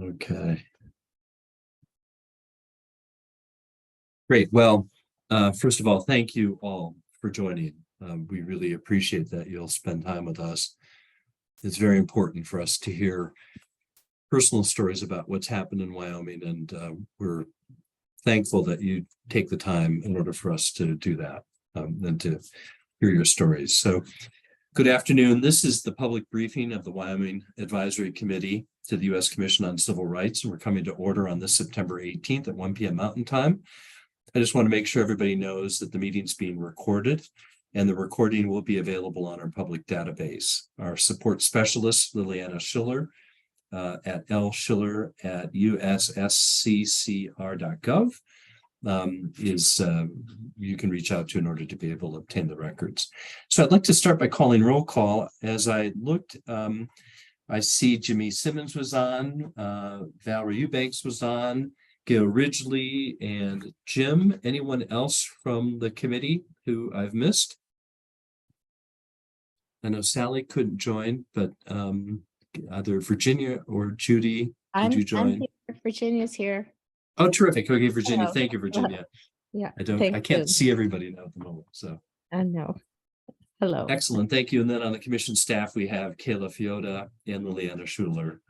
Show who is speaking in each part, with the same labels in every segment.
Speaker 1: Okay. Great. Well, first of all, thank you all for joining. We really appreciate that you'll spend time with us. It's very important for us to hear personal stories about what's happened in Wyoming, and we're thankful that you take the time in order for us to do that and to hear your stories. So, good afternoon. This is the public briefing of the Wyoming Advisory Committee to the U.S. Commission on Civil Rights, and we're coming to order on this September 18th at 1 p.m. Mountain Time. I just want to make sure everybody knows that the meeting's being recorded, and the recording will be available on our public database. Our support specialist, Liliana Schiller, at lschiller@ussccr.gov, you can reach out to in order to be able to obtain the records. So I'd like to start by calling roll call. As I looked, I see Jimmy Simmons was on, Valerie Eubanks was on, Gail Ridgely, and Jim. Anyone else from the committee who I've missed? I know Sally couldn't join, but either Virginia or Judy, did you join?
Speaker 2: I'm here. Virginia's here.
Speaker 1: Oh, terrific. Okay, Virginia.
Speaker 2: Hello.
Speaker 1: Thank you, Virginia.
Speaker 2: Yeah.
Speaker 1: I can't see everybody now at the moment. So
Speaker 2: I know. Hello.
Speaker 1: Excellent. Thank you. And then on the commission staff, we have Kayla Fioda and Liliana Schuler,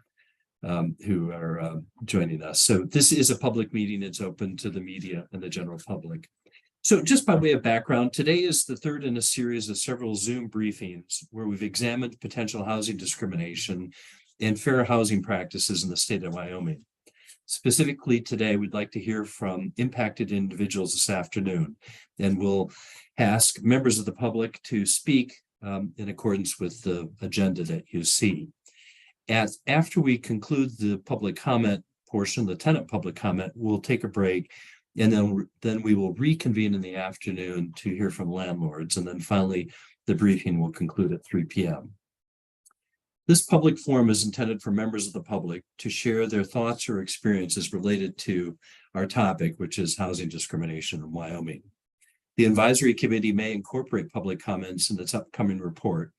Speaker 1: who are joining us. So this is a public meeting. It's open to the media and the general public. So just by way of background, today is the third in a series of several Zoom briefings where we've examined potential housing discrimination and fair housing practices in the state of Wyoming. Specifically today, we'd like to hear from impacted individuals this afternoon, and we'll ask members of the public to speak in accordance with the agenda that you see. After we conclude the public comment portion, the tenant public comment, we'll take a break, and then we will reconvene in the afternoon to hear from landlords, and then finally the briefing will conclude at 3 p.m. This public forum is intended for members of the public to share their thoughts or experiences related to our topic, which is housing discrimination in Wyoming. The advisory committee may incorporate public comments in its upcoming report,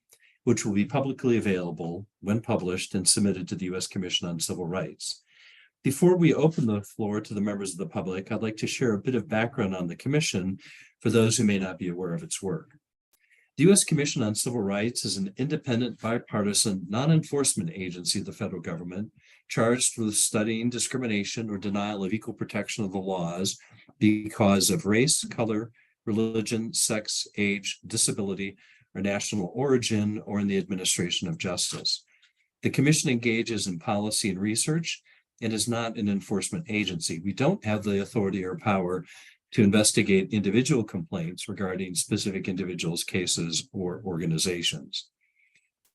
Speaker 1: which will be publicly available when published and submitted to the U.S. Commission on Civil Rights. Before we open the floor to the members of the public, I'd like to share a bit of background on the commission for those who may not be aware of its work. The U.S. Commission on Civil Rights is an independent, bipartisan, non-enforcement agency of the federal government charged with studying discrimination or denial of equal protection of the laws because of race, color, religion, sex, age, disability, or national origin, or in the administration of justice. The commission engages in policy and research and is not an enforcement agency. We don't have the authority or power to investigate individual complaints regarding specific individuals' cases or organizations.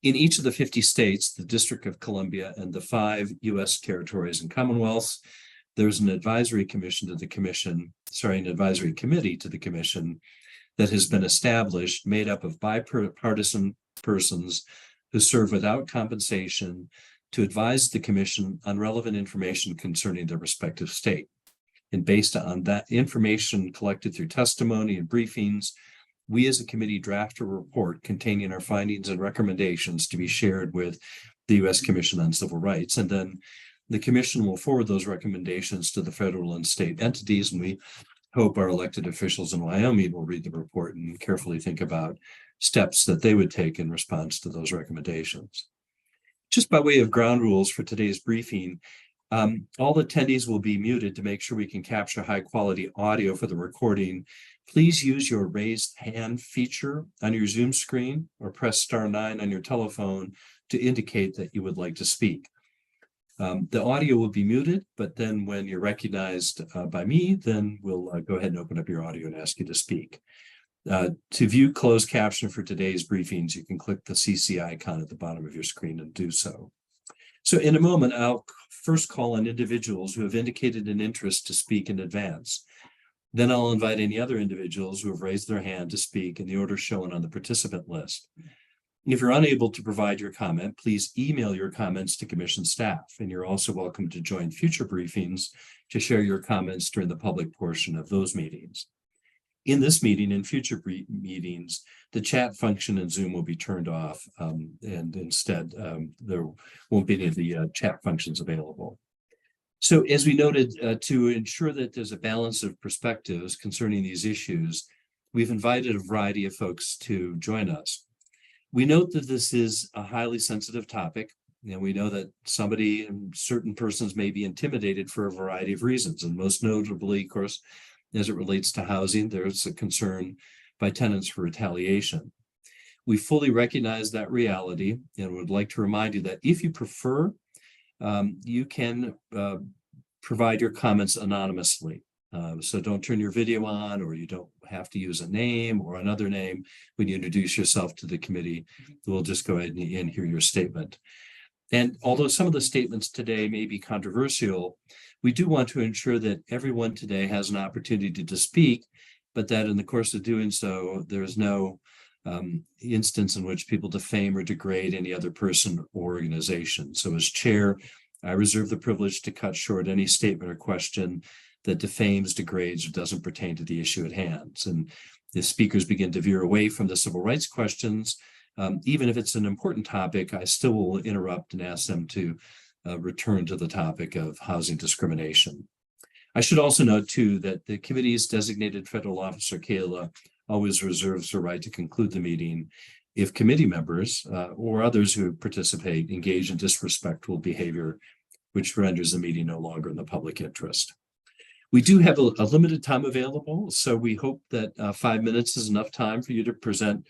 Speaker 1: In each of the 50 states, the District of Columbia, and the 5 U.S. territories and commonwealths, there's an advisory commission to the commission, an advisory committee to the commission that has been established, made up of bipartisan persons who serve without compensation to advise the commission on relevant information concerning their respective state. And based on that information collected through testimony and briefings, we as a committee draft a report containing our findings and recommendations to be shared with the U.S. Commission on Civil Rights. And then the commission will forward those recommendations to the federal and state entities, and we hope our elected officials in Wyoming will read the report and carefully think about steps that they would take in response to those recommendations. Just by way of ground rules for today's briefing, all attendees will be muted to make sure we can capture high quality audio for the recording. Please use your raised hand feature on your Zoom screen or press *9 on your telephone to indicate that you would like to speak. The audio will be muted, but then when you're recognized by me, then we'll go ahead and open up your audio and ask you to speak. To view closed caption for today's briefings, you can click the CC icon at the bottom of your screen and do so. So in a moment, I'll first call on individuals who have indicated an interest to speak in advance. Then I'll invite any other individuals who have raised their hand to speak in the order shown on the participant list. If you're unable to provide your comment, please email your comments to commission staff, and you're also welcome to join future briefings to share your comments during the public portion of those meetings. In this meeting and future meetings, the chat function in Zoom will be turned off, and instead there won't be any of the chat functions available. So as we noted, to ensure that there's a balance of perspectives concerning these issues, we've invited a variety of folks to join us. We note that this is a highly sensitive topic, and we know that somebody and certain persons may be intimidated for a variety of reasons, and most notably, of course, as it relates to housing, there's a concern by tenants for retaliation. We fully recognize that reality and would like to remind you that if you prefer, you can provide your comments anonymously. So don't turn your video on, or you don't have to use a name or another name when you introduce yourself to the committee. We'll just go ahead and hear your statement. And although some of the statements today may be controversial, we do want to ensure that everyone today has an opportunity to speak, but that in the course of doing so, there's no instance in which people defame or degrade any other person or organization. So as chair, I reserve the privilege to cut short any statement or question that defames, degrades, or doesn't pertain to the issue at hand. And if speakers begin to veer away from the civil rights questions, even if it's an important topic, I still will interrupt and ask them to return to the topic of housing discrimination. I should also note, too, that the committee's designated federal officer, Kayla, always reserves the right to conclude the meeting if committee members or others who participate engage in disrespectful behavior, which renders the meeting no longer in the public interest. We do have a limited time available, so we hope that 5 minutes is enough time for you to present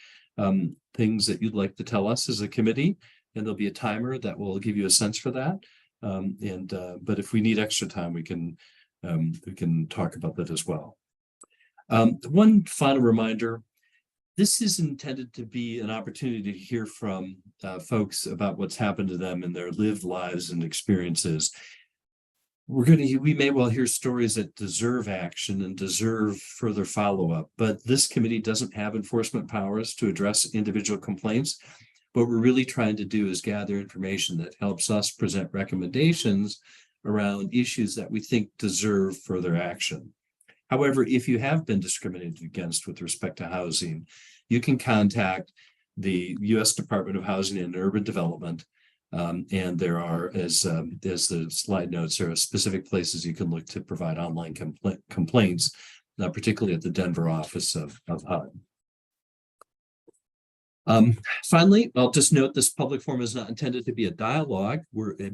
Speaker 1: things that you'd like to tell us as a committee, and there'll be a timer that will give you a sense for that. But if we need extra time, we can talk about that as well. One final reminder, this is intended to be an opportunity to hear from folks about what's happened to them in their lived lives and experiences. We may well hear stories that deserve action and deserve further follow-up, but this committee doesn't have enforcement powers to address individual complaints. What we're really trying to do is gather information that helps us present recommendations around issues that we think deserve further action. However, if you have been discriminated against with respect to housing, you can contact the U.S. Department of Housing and Urban Development. And there are, as the slide notes, there are specific places you can look to provide online complaints, particularly at the Denver office of HUD. Finally, I'll just note this public forum is not intended to be a dialogue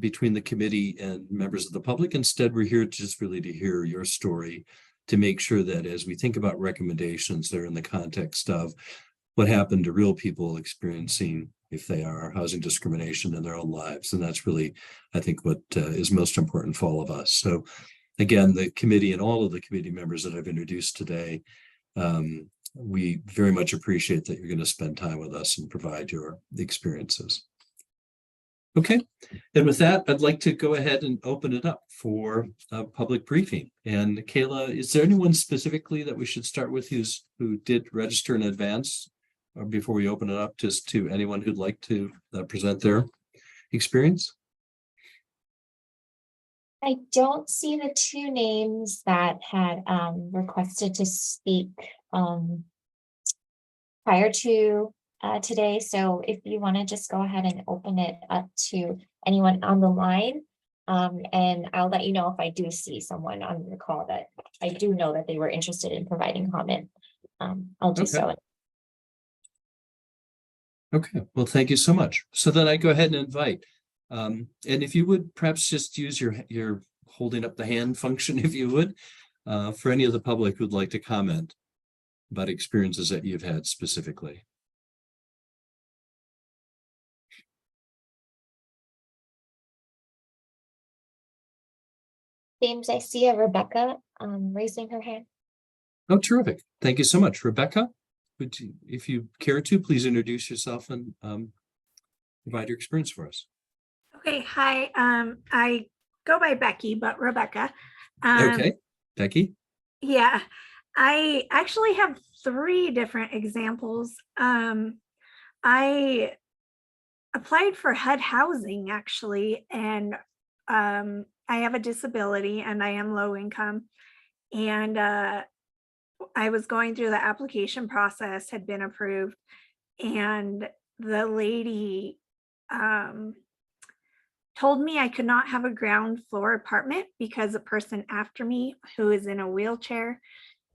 Speaker 1: between the committee and members of the public. Instead, we're here just really to hear your story, to make sure that as we think about recommendations, they're in the context of what happened to real people experiencing, if they are, housing discrimination in their own lives. And that's really, I think, what is most important for all of us. So again, the committee and all of the committee members that I've introduced today, we very much appreciate that you're going to spend time with us and provide your experiences. Okay, and with that, I'd like to go ahead and open it up for a public briefing. And Kayla, is there anyone specifically that we should start with who did register in advance, or before we open it up just to anyone who'd like to present their experience?
Speaker 3: I don't see the two names that had requested to speak prior to today. So if you want to just go ahead and open it up to anyone on the line, and I'll let you know if I do see someone on the call that I do know that they were interested in providing comment. I'll do so.
Speaker 1: Okay, well, thank you so much. So then I go ahead and invite, and if you would perhaps just use your holding up the hand function, if you would, for any of the public who'd like to comment about experiences that you've had specifically.
Speaker 3: James, I see a Rebecca raising her hand.
Speaker 1: Oh, terrific. Thank you so much. Rebecca, would you, if you care to, please introduce yourself and provide your experience for us.
Speaker 4: Okay, hi. I go by Becky, but Rebecca.
Speaker 1: Okay, Becky.
Speaker 4: Yeah, I actually have 3 different examples. I applied for HUD housing actually, and I have a disability and I am low income. And I was going through the application process, had been approved, and the lady told me I could not have a ground floor apartment because a person after me who is in a wheelchair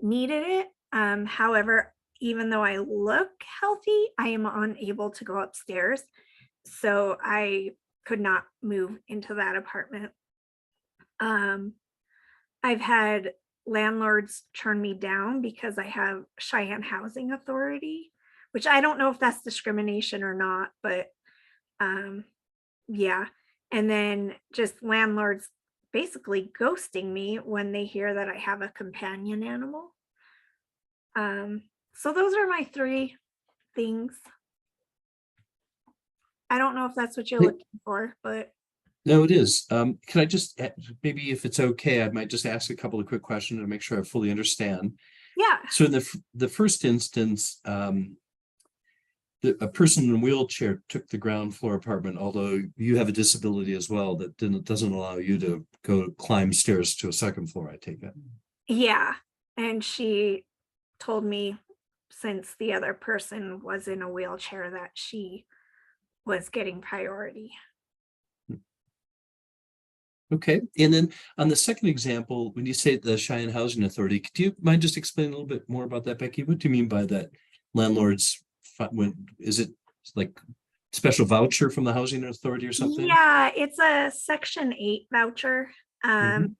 Speaker 4: needed it. However, even though I look healthy, I am unable to go upstairs. So I could not move into that apartment. I've had landlords turn me down because I have Cheyenne Housing Authority, which I don't know if that's discrimination or not, but yeah. And then just landlords basically ghosting me when they hear that I have a companion animal. So those are my 3 things. I don't know if that's what you're
Speaker 1: Hey.
Speaker 4: looking for, but
Speaker 1: No, it is. Can I just, maybe if it's okay, I might just ask a couple of quick questions to make sure I fully understand.
Speaker 4: yeah.
Speaker 1: So in the first instance, a person in a wheelchair took the ground floor apartment, although you have a disability as well that doesn't allow you to go climb stairs to a second floor, I take it.
Speaker 4: Yeah. And she told me since the other person was in a wheelchair that she was getting priority.
Speaker 1: Okay, and then on the second example, when you say the Cheyenne Housing Authority, do you mind just explaining a little bit more about that, Becky? What do you mean by that? Landlords, is it like special voucher from the housing authority or something?
Speaker 4: Yeah, it's a Section 8 voucher,
Speaker 1: Mhm.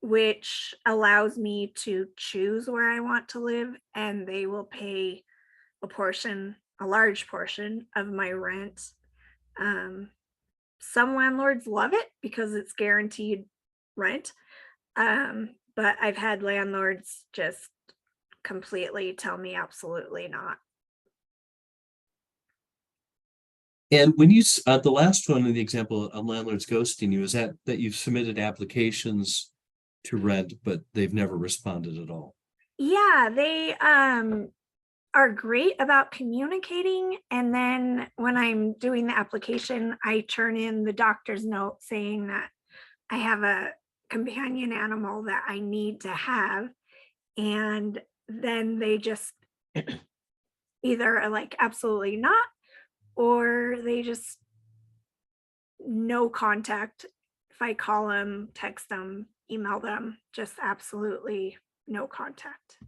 Speaker 4: which allows me to choose where I want to live, and they will pay a large portion of my rent. Some landlords love it because it's guaranteed rent. But I've had landlords just completely tell me absolutely not.
Speaker 1: And when the last one in the example of landlords ghosting you, is that you've submitted applications to rent, but they've never responded at all?
Speaker 4: Yeah, they are great about communicating, and then when I'm doing the application, I turn in the doctor's note saying that I have a companion animal that I need to have, and then they just either are like absolutely not, or they just no contact. If I call them, text them, email them, just absolutely no contact.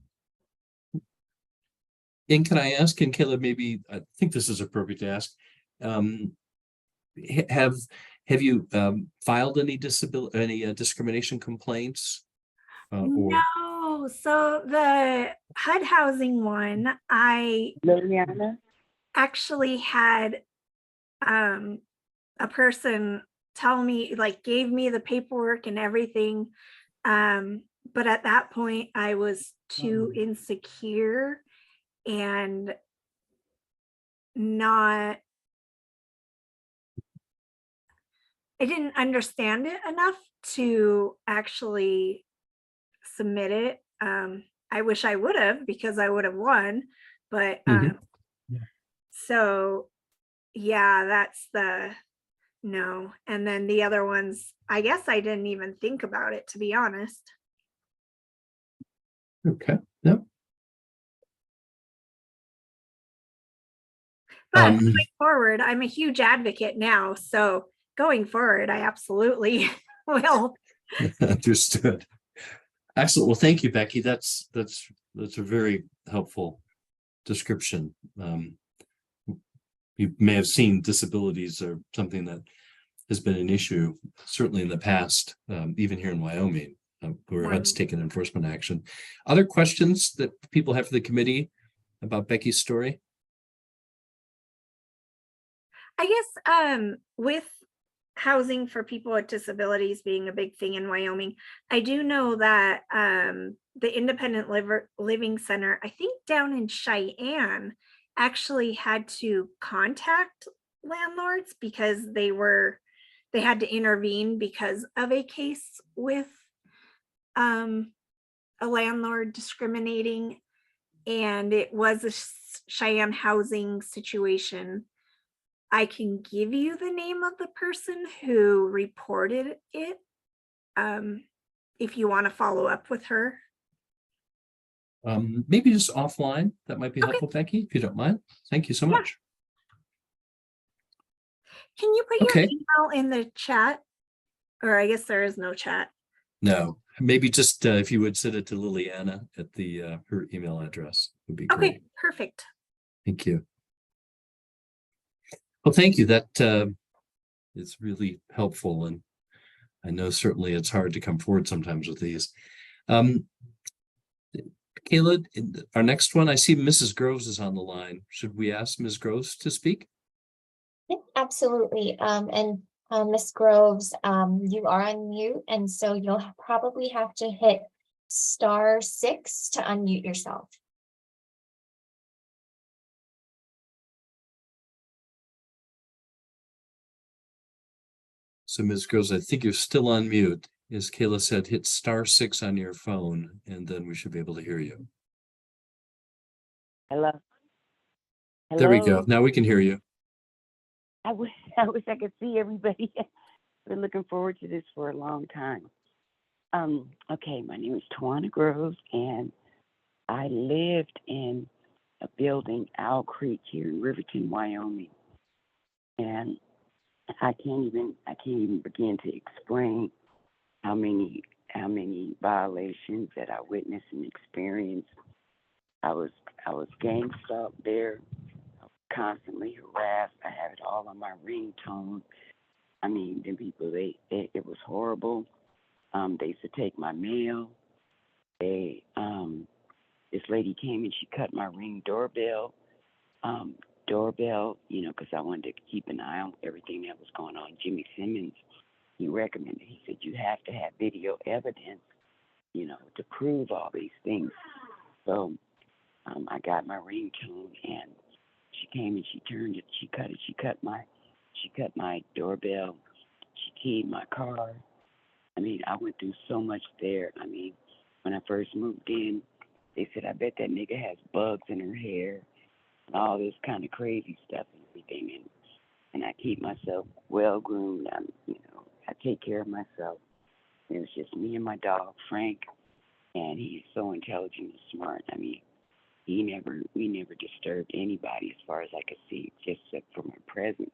Speaker 1: And can I ask, and Caleb, maybe I think this is appropriate to ask, um, have you filed any discrimination complaints? Or
Speaker 4: No, so the HUD housing one, I
Speaker 5: Liliana?
Speaker 4: actually had a person tell me, like, gave me the paperwork and everything. But at that point, I was too insecure and not, I didn't understand it enough to actually submit it. I wish I would have because I would have won, but
Speaker 1: Mhm. Yeah.
Speaker 4: so yeah, that's the no. And then the other ones, I guess I didn't even think about it, to be honest.
Speaker 1: Okay, no.
Speaker 4: But
Speaker 1: Um,
Speaker 4: going forward, I'm a huge advocate now. So going forward, I absolutely will.
Speaker 1: understood. Excellent. Well, thank you, Becky. That's a very helpful description. You may have seen disabilities or something that has been an issue, certainly in the past, even here in Wyoming, where HUD's taken enforcement action. Other questions that people have for the committee about Becky's story?
Speaker 4: I guess with housing for people with disabilities being a big thing in Wyoming, I do know that the Independent Living Center, I think down in Cheyenne, actually had to contact landlords because they had to intervene because of a case with a landlord discriminating, and it was a Cheyenne housing situation. I can give you the name of the person who reported it, if you want to follow up with her.
Speaker 1: Maybe just offline. That might be
Speaker 4: Okay.
Speaker 1: helpful, Becky, if you don't mind. Thank you so
Speaker 4: Yeah.
Speaker 1: much.
Speaker 4: Can you put your
Speaker 1: Okay.
Speaker 4: email in the chat? Or I guess there is no chat.
Speaker 1: No, maybe just if you would send it to Liliana at the her email address would be great.
Speaker 4: Okay, perfect.
Speaker 1: Thank you. Well, thank you. That is really helpful, and I know certainly it's hard to come forward sometimes with these. Kayla, our next one, I see Mrs. Groves is on the line. Should we ask Ms. Groves to speak?
Speaker 3: Yep, absolutely. And Ms. Groves, you are on mute, and so you'll probably have to hit *6 to unmute yourself.
Speaker 1: So Ms. Groves, I think you're still on mute. As Kayla said, hit *6 on your phone, and then we should be able to hear you.
Speaker 5: Hello.
Speaker 1: There we go.
Speaker 5: Hello?
Speaker 1: Now we can hear you.
Speaker 5: I wish I could see everybody. Been looking forward to this for a long time. Okay, my name is Tawana Groves, and I lived in a building, Owl Creek, here in Riverton, Wyoming. And I can't even begin to explain how many violations that I witnessed and experienced. I was gang stalked there, constantly harassed. I have it all on my ringtone. I mean, the people, it was horrible. They used to take my mail. This lady came and she cut my Ring doorbell, because I wanted to keep an eye on everything that was going on. Jimmy Simmons, he recommended, he said, you have to have video evidence, to prove all these things. So I got my ringtone, and she came and she turned it, she cut my doorbell, she keyed my car. I mean, I went through so much there. I mean, when I first moved in, they said, I bet that nigga has bugs in her hair and all this kind of crazy stuff and everything. And I keep myself well groomed. I take care of myself. It was just me and my dog, Frank, and he's so intelligent and smart. I mean, we never disturbed anybody as far as I could see, just except for my presence.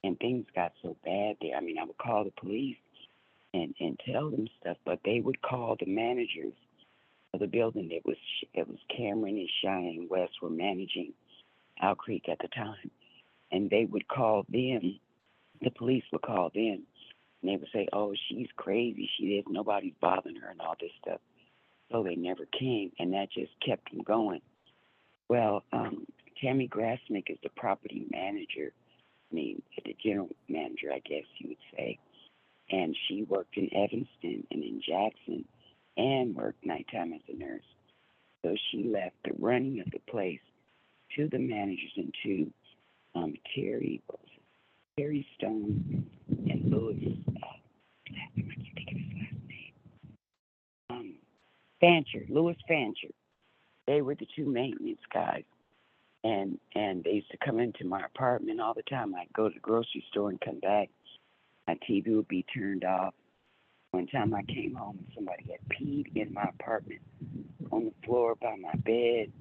Speaker 5: And things got so bad there. I mean, I would call the police and tell them stuff, but they would call the managers of the building. It was Cameron and Cheyenne West were managing Owl Creek at the time, and they would call them. The police would call them, and they would say, "Oh, she's crazy. Nobody's bothering her," and all this stuff. So they never came, and that just kept them going. Well, Tammy Grasmick is the property manager. I mean, the general manager, I guess you would say. And she worked in Evanston and in Jackson and worked nighttime as a nurse. So she left the running of the place to the managers and to Terry Stone and Louis, I can't think of his last name, Fancher, Louis Fancher. They were the two maintenance guys. And they used to come into my apartment all the time. I'd go to the grocery store and come back. My TV would be turned off. One time I came home and somebody had peed in my apartment on the floor by my bed.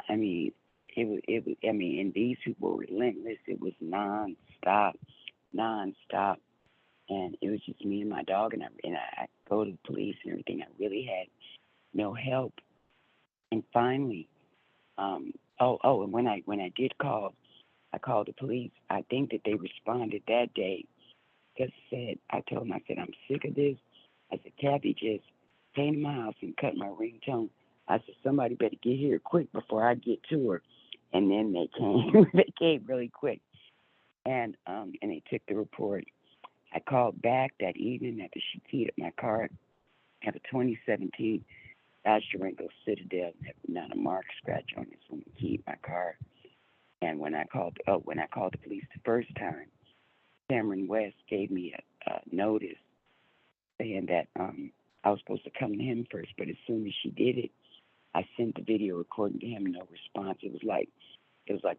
Speaker 5: I mean, and these people were relentless. It was nonstop. And it was just me and my dog, and I go to the police and everything. I really had no help. And finally, and when I did call, I called the police. I think that they responded that day. Because I told them, I said, I'm sick of this. I said, Kathy just came to my house and cut my ringtone. I said, somebody better get here quick before I get to her. And then they came. They came really quick. And they took the report. I called back that evening after she keyed up my car. I have a 2017 Dodge Durango Citadel, not a mark scratch on it. Someone keyed my car. And when I called the police the first time, Cameron West gave me a notice saying that I was supposed to come to him first, but as soon as she did it, I sent the video recording to him. No response. It was like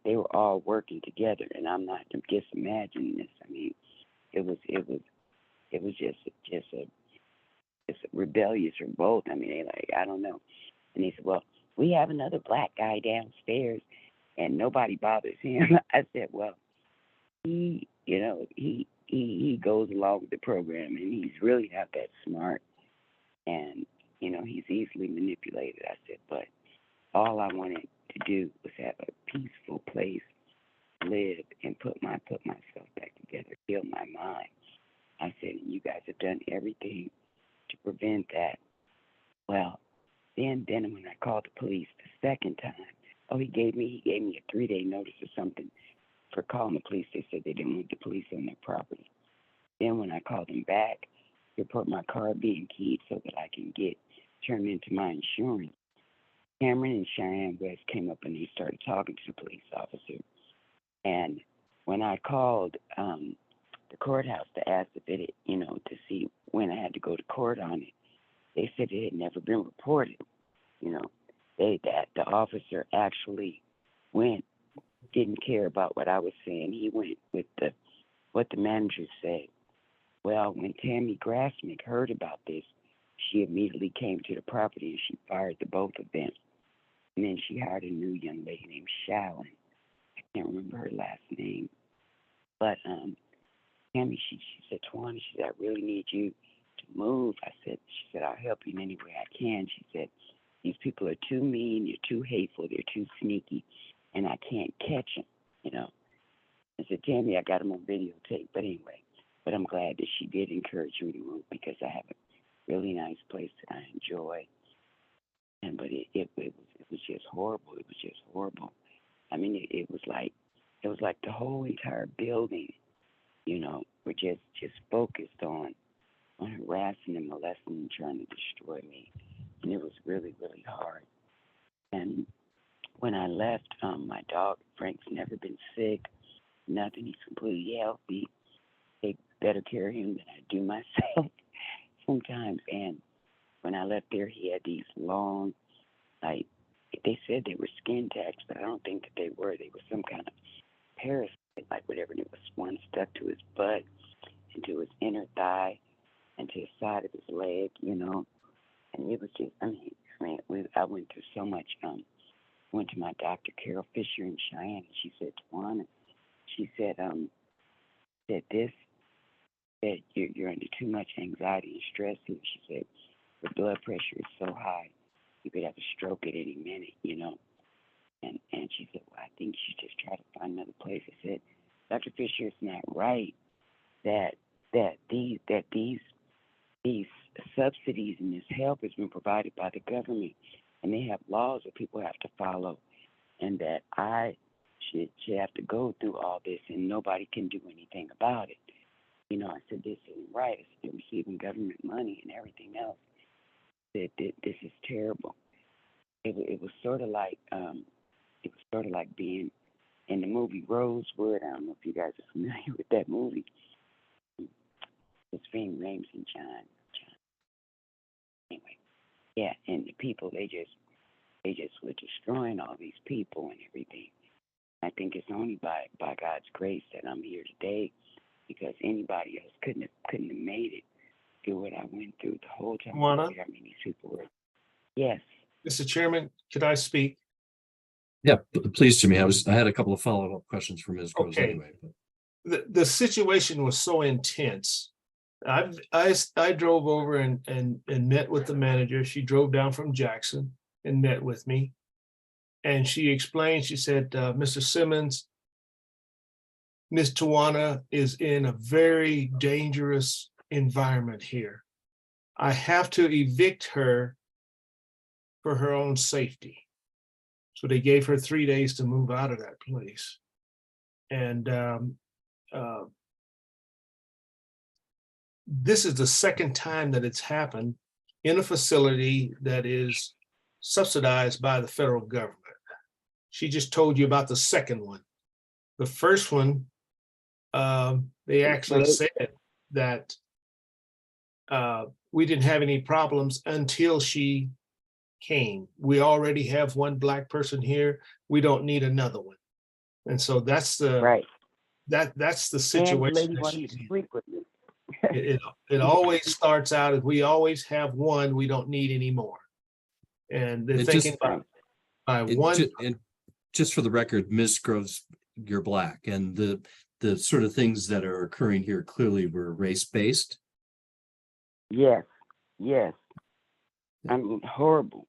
Speaker 5: they were all working together, and I'm just imagining this. I mean, it was just a rebellious revolt. I mean, I don't know. And they said, well, we have another black guy downstairs, and nobody bothers him. I said, well, he, he goes along with the program, and he's really not that smart, and he's easily manipulated. I said, but all I wanted to do was have a peaceful place, live, and put myself back together, heal my mind. I said, you guys have done everything to prevent that. Well, then when I called the police the second time, he gave me a 3-day notice or something for calling the police. They said they didn't want the police on their property. Then when I called them back to report my car being keyed so that I can get turned into my insurance, Cameron and Cheyenne West came up and they started talking to the police officer. And when I called the courthouse to ask if it, to see when I had to go to court on it, they said it had never been reported. That the officer actually didn't care about what I was saying. He went with what the manager said. Well, when Tammy Grassmick heard about this, she immediately came to the property and she fired the both of them. And then she hired a new young lady named Shallon. I can't remember her last name. But Tammy, she said, Tawana, she said, I really need you to move. She said, I'll help you in any way I can. She said, these people are too mean, they're too hateful, they're too sneaky, and I can't catch them, I said, Tammy, I got them on videotape, but anyway. But I'm glad that she did encourage me to move because I have a really nice place that I enjoy. But it was just horrible. It was just horrible. I mean, it was like the whole entire building, were just focused on harassing and molesting and trying to destroy me. And it was really, really hard. And when I left, my dog, Frank's never been sick, nothing. He's completely healthy. Take better care of him than I do myself sometimes. And when I left there, he had these long, they said they were skin tags, but I don't think that they were. They were some kind of parasite, like whatever. And it was one stuck to his butt and to his inner thigh and to the side of his leg, And it was just, I went through so much. Went to my doctor, Carol Fisher in Cheyenne, and she said, Tawana, she said, that you're under too much anxiety and stress. And she said, the blood pressure is so high, you could have a stroke at any minute, And she said, well, I think you should just try to find another place. I said, Dr. Fisher, it's not right that these subsidies and this help has been provided by the government, and they have laws that people have to follow, and that I should have to go through all this and nobody can do anything about it. I said, this isn't right. I said, they're receiving government money and everything else. That this is terrible. It was sort of like being in the movie Rosewood. I don't know if you guys are familiar with that movie. It's Ving Rhames and John. Anyway, yeah, and the people they just were destroying all these people and everything. I think it's only by God's grace that I'm here today, because anybody else couldn't have made it through what I went through the whole time.
Speaker 6: Tawana?
Speaker 5: I mean, these people were. Yes.
Speaker 6: Mr. Chairman, could I speak?
Speaker 1: Yeah, please, Jimmy. I had a couple of follow-up questions for Ms. Groves
Speaker 6: Okay.
Speaker 1: anyway. But
Speaker 6: The situation was so intense. I drove over and met with the manager. She drove down from Jackson and met with me. And she explained, she said, Mr. Simmons, Ms. Tawana is in a very dangerous environment here. I have to evict her for her own safety. So they gave her 3 days to move out of that place. And this is the second time that it's happened in a facility that is subsidized by the federal government. She just told you about the second one. The first one, they actually said that we didn't have any problems until she came. We already have one Black person here. We don't need another one. And so that's the
Speaker 5: Right.
Speaker 6: that's the
Speaker 5: And the
Speaker 6: situation.
Speaker 5: lady
Speaker 6: that
Speaker 5: wanted
Speaker 6: she's
Speaker 5: to
Speaker 6: in.
Speaker 5: sleep with me.
Speaker 6: It always starts out as we always have one, we don't need any more. And they're
Speaker 1: It
Speaker 6: thinking
Speaker 1: just-
Speaker 6: by one.
Speaker 1: And just for the record, Ms. Groves, you're Black, and the the sort of things that are occurring here clearly were race-based.
Speaker 5: Yes, yes. I mean, horrible.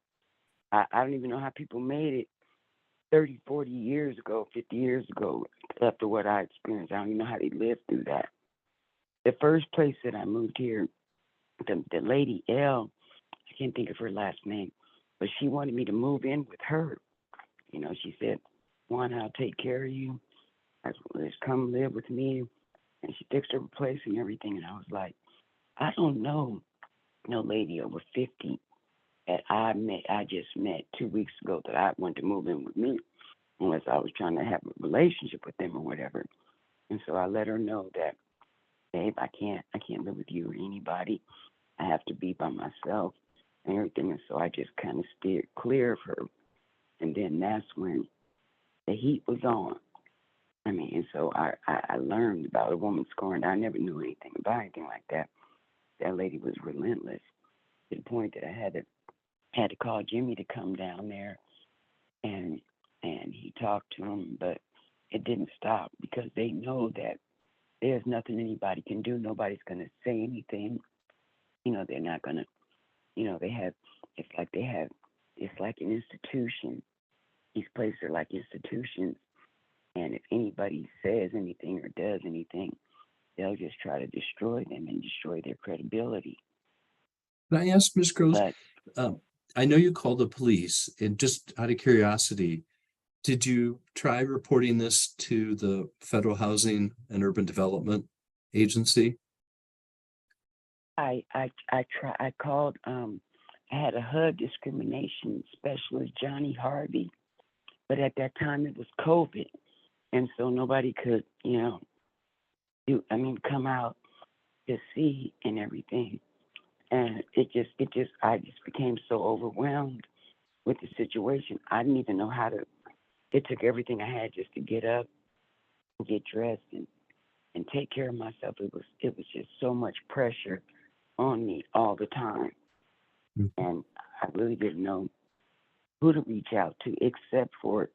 Speaker 5: I don't even know how people made it 30, 40 years ago, 50 years ago, after what I experienced. I don't even know how they lived through that. The first place that I moved here, the lady L, I can't think of her last name, but she wanted me to move in with her. You know, she said, "Juan, I'll take care of you. Let's come live with me." And she fixed her place and everything. And I was like, I don't know no lady over 50 that I just met 2 weeks ago that I wanted to move in with me, unless I was trying to have a relationship with them or whatever. And so I let her know that, babe, I can't live with you or anybody. I have to be by myself and everything. And so I just kind of steered clear of her. And then that's when the heat was on. I mean, and so I learned about a woman scoring. I never knew anything about anything like that. That lady was relentless to the point that I had to call Jimmy to come down there, and he talked to him, but it didn't stop because they know that there's nothing anybody can do. Nobody's going to say anything. You know, they're not going to, you know, it's like an institution. These places are like institutions. And if anybody says anything or does anything, they'll just try to destroy them and destroy their credibility.
Speaker 1: Can I ask, Ms. Groves,
Speaker 5: But
Speaker 1: I know you called the police, and just out of curiosity, did you try reporting this to the Federal Housing and Urban Development Agency?
Speaker 5: I called, I had a HUD discrimination specialist, Johnny Harvey, but at that time it was COVID. And so nobody could, you know, come out to see and everything. And I just became so overwhelmed with the situation. I didn't even know how to, it took everything I had just to get up and get dressed and take care of myself. It was just so much pressure on me all the time.
Speaker 1: Mm-hmm.
Speaker 5: And I really didn't know who to reach out to except for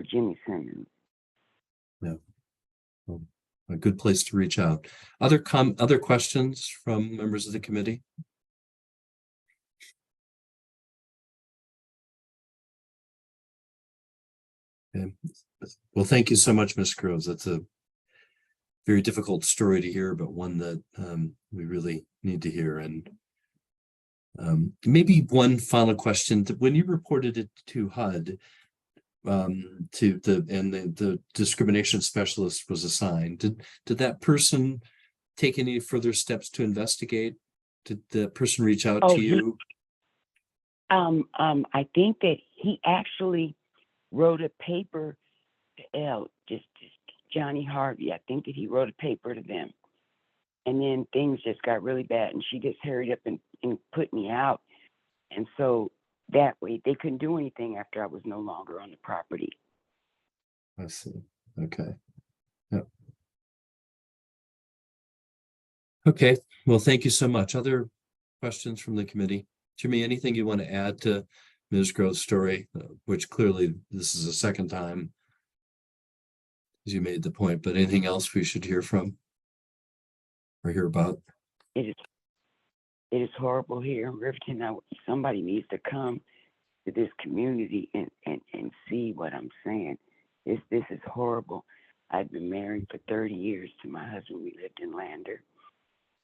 Speaker 5: Jimmy Simmons.
Speaker 1: No. Well, a good place to reach out. Other questions from members of the committee? Okay. Well, thank you so much, Ms. Groves. That's a very difficult story to hear, but one that we really need to hear. And maybe one final question: when you reported it to HUD, the discrimination specialist was assigned, did that person take any further steps to investigate? Did the person reach out to you?
Speaker 5: I think that he actually wrote a paper to L, just Johnny Harvey. I think that he wrote a paper to them. And then things just got really bad, and she just hurried up and put me out. And so that way they couldn't do anything after I was no longer on the property.
Speaker 1: I see. Okay. Yep. Okay. Well, thank you so much. Other questions from the committee? Jimmy, anything you want to add to Ms. Grove's story, which clearly this is the second time, as you made the point, but anything else we should hear from or hear about?
Speaker 5: It is horrible here in Riverton. Somebody needs to come to this community and see what I'm saying. This is horrible. I've been married for 30 years to my husband. We lived in Lander,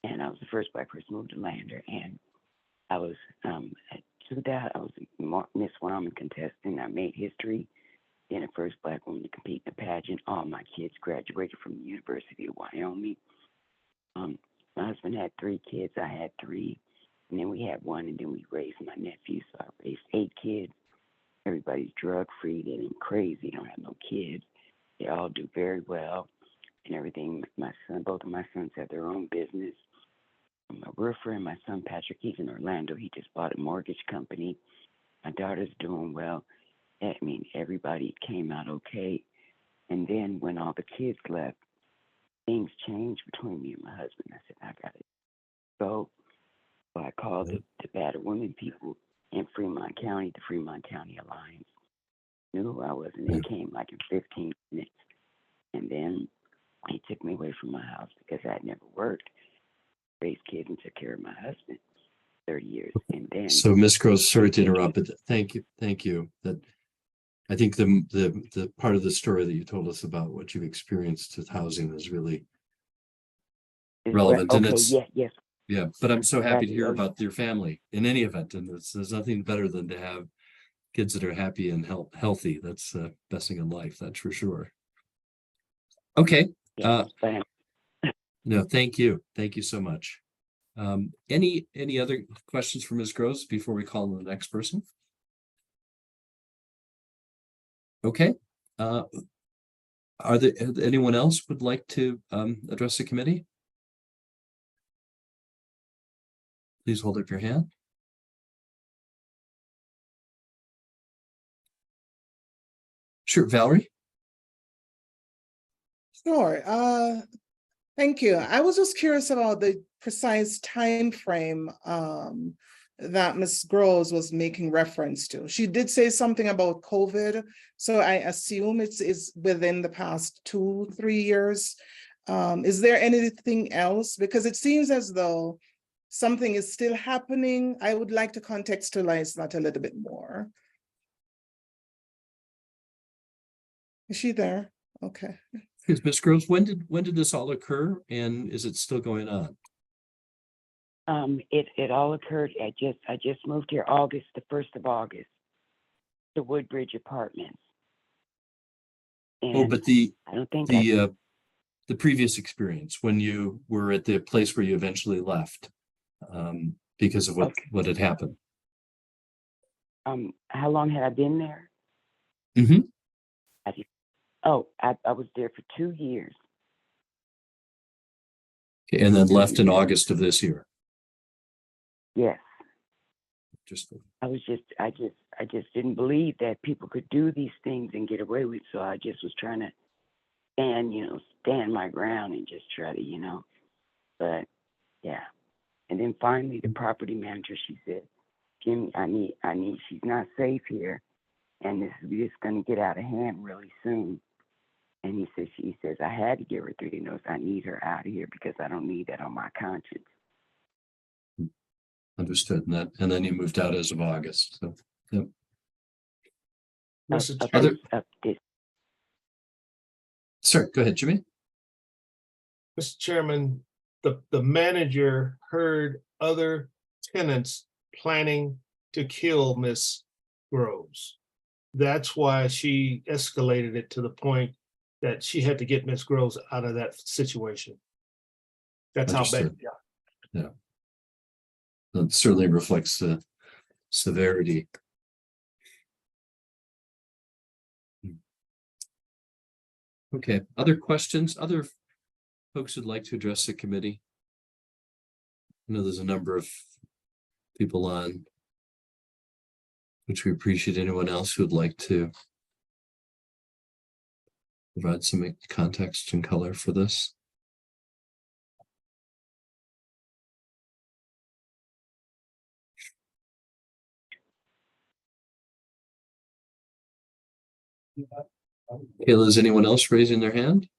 Speaker 5: and I was the first Black person moved to Lander. And I was at 2000. I was a Miss Wyoming contestant. I made history. Then the first Black woman to compete in a pageant. All my kids graduated from the University of Wyoming. My husband had 3 kids. I had 3. And then we had 1, and then we raised my nephew. So I raised 8 kids. Everybody's drug-free. They ain't crazy. Don't have no kids. They all do very well and everything. Both of my sons have their own business. I'm a roofer, and my son Patrick, he's in Orlando. He just bought a mortgage company. My daughter's doing well. I mean, everybody came out okay. And then when all the kids left, things changed between me and my husband. I said, I got to go. So I called the battered women people in Fremont County, the Fremont County Alliance. Knew who I was, and they came like in 15 minutes. And then He took me away from my house because I had never worked, raised kids, and took care of my husband 30 years. And then
Speaker 1: So Ms. Gross, sorry to interrupt, but thank you. That I think the part of the story that you told us about what you experienced with housing is really relevant. And
Speaker 5: okay,
Speaker 1: it's,
Speaker 5: yes.
Speaker 1: yeah, but I'm so happy to hear
Speaker 5: Oh,
Speaker 1: about your family in any event. And there's nothing better than to have kids that are happy and healthy. That's the best thing in life, that's for sure. Okay.
Speaker 5: yeah, but
Speaker 1: No, thank you. Thank you so much. Any other questions for Ms. Gross before we call on the next person? Okay. Are there anyone else would like to address the committee? Please hold up your hand. Sure, Valerie.
Speaker 7: Sure. Thank you. I was just curious about the precise time frame that Ms. Groves was making reference to. She did say something about COVID, so I assume it's within the past 2-3 years. Is there anything else? Because it seems as though something is still happening. I would like to contextualize that a little bit more. Is she there? Okay.
Speaker 1: Ms. Groves, when did this all occur, and is it still going on?
Speaker 5: it all occurred at I just moved here the 1st of August, to Woodbridge Apartments.
Speaker 1: Oh,
Speaker 5: And
Speaker 1: but
Speaker 5: I don't think
Speaker 1: the previous experience when you were at the place where you eventually left, because of what had happened.
Speaker 5: how long had I been there?
Speaker 1: Mm-hmm.
Speaker 5: I was there for 2 years.
Speaker 1: And then left in August of this year.
Speaker 5: Yes.
Speaker 1: Just
Speaker 5: I just didn't believe that people could do these things and get away with it. So I just was trying to stand my ground and just try to, but yeah. And then finally the property manager, she said, Jimmy, I need, she's not safe here. And this is just going to get out of hand really soon. And she says, I had to give her 3 notes. I need her out of here because I don't need that on my conscience.
Speaker 1: understood. And then you moved out as of August. So, yep. Sorry, go ahead, Jimmy.
Speaker 6: Mr. Chairman, the manager heard other tenants planning to kill Miss Groves. That's why she escalated it to the point that she had to get Miss Groves out of that situation. That's how bad.
Speaker 1: Understood. Yeah. That certainly reflects the severity. Okay, other questions? Other folks who'd like to address the committee? I know there's a number of people on, which we appreciate. Anyone else who'd like to provide some context and color for this? Kayla, is anyone else raising their hand?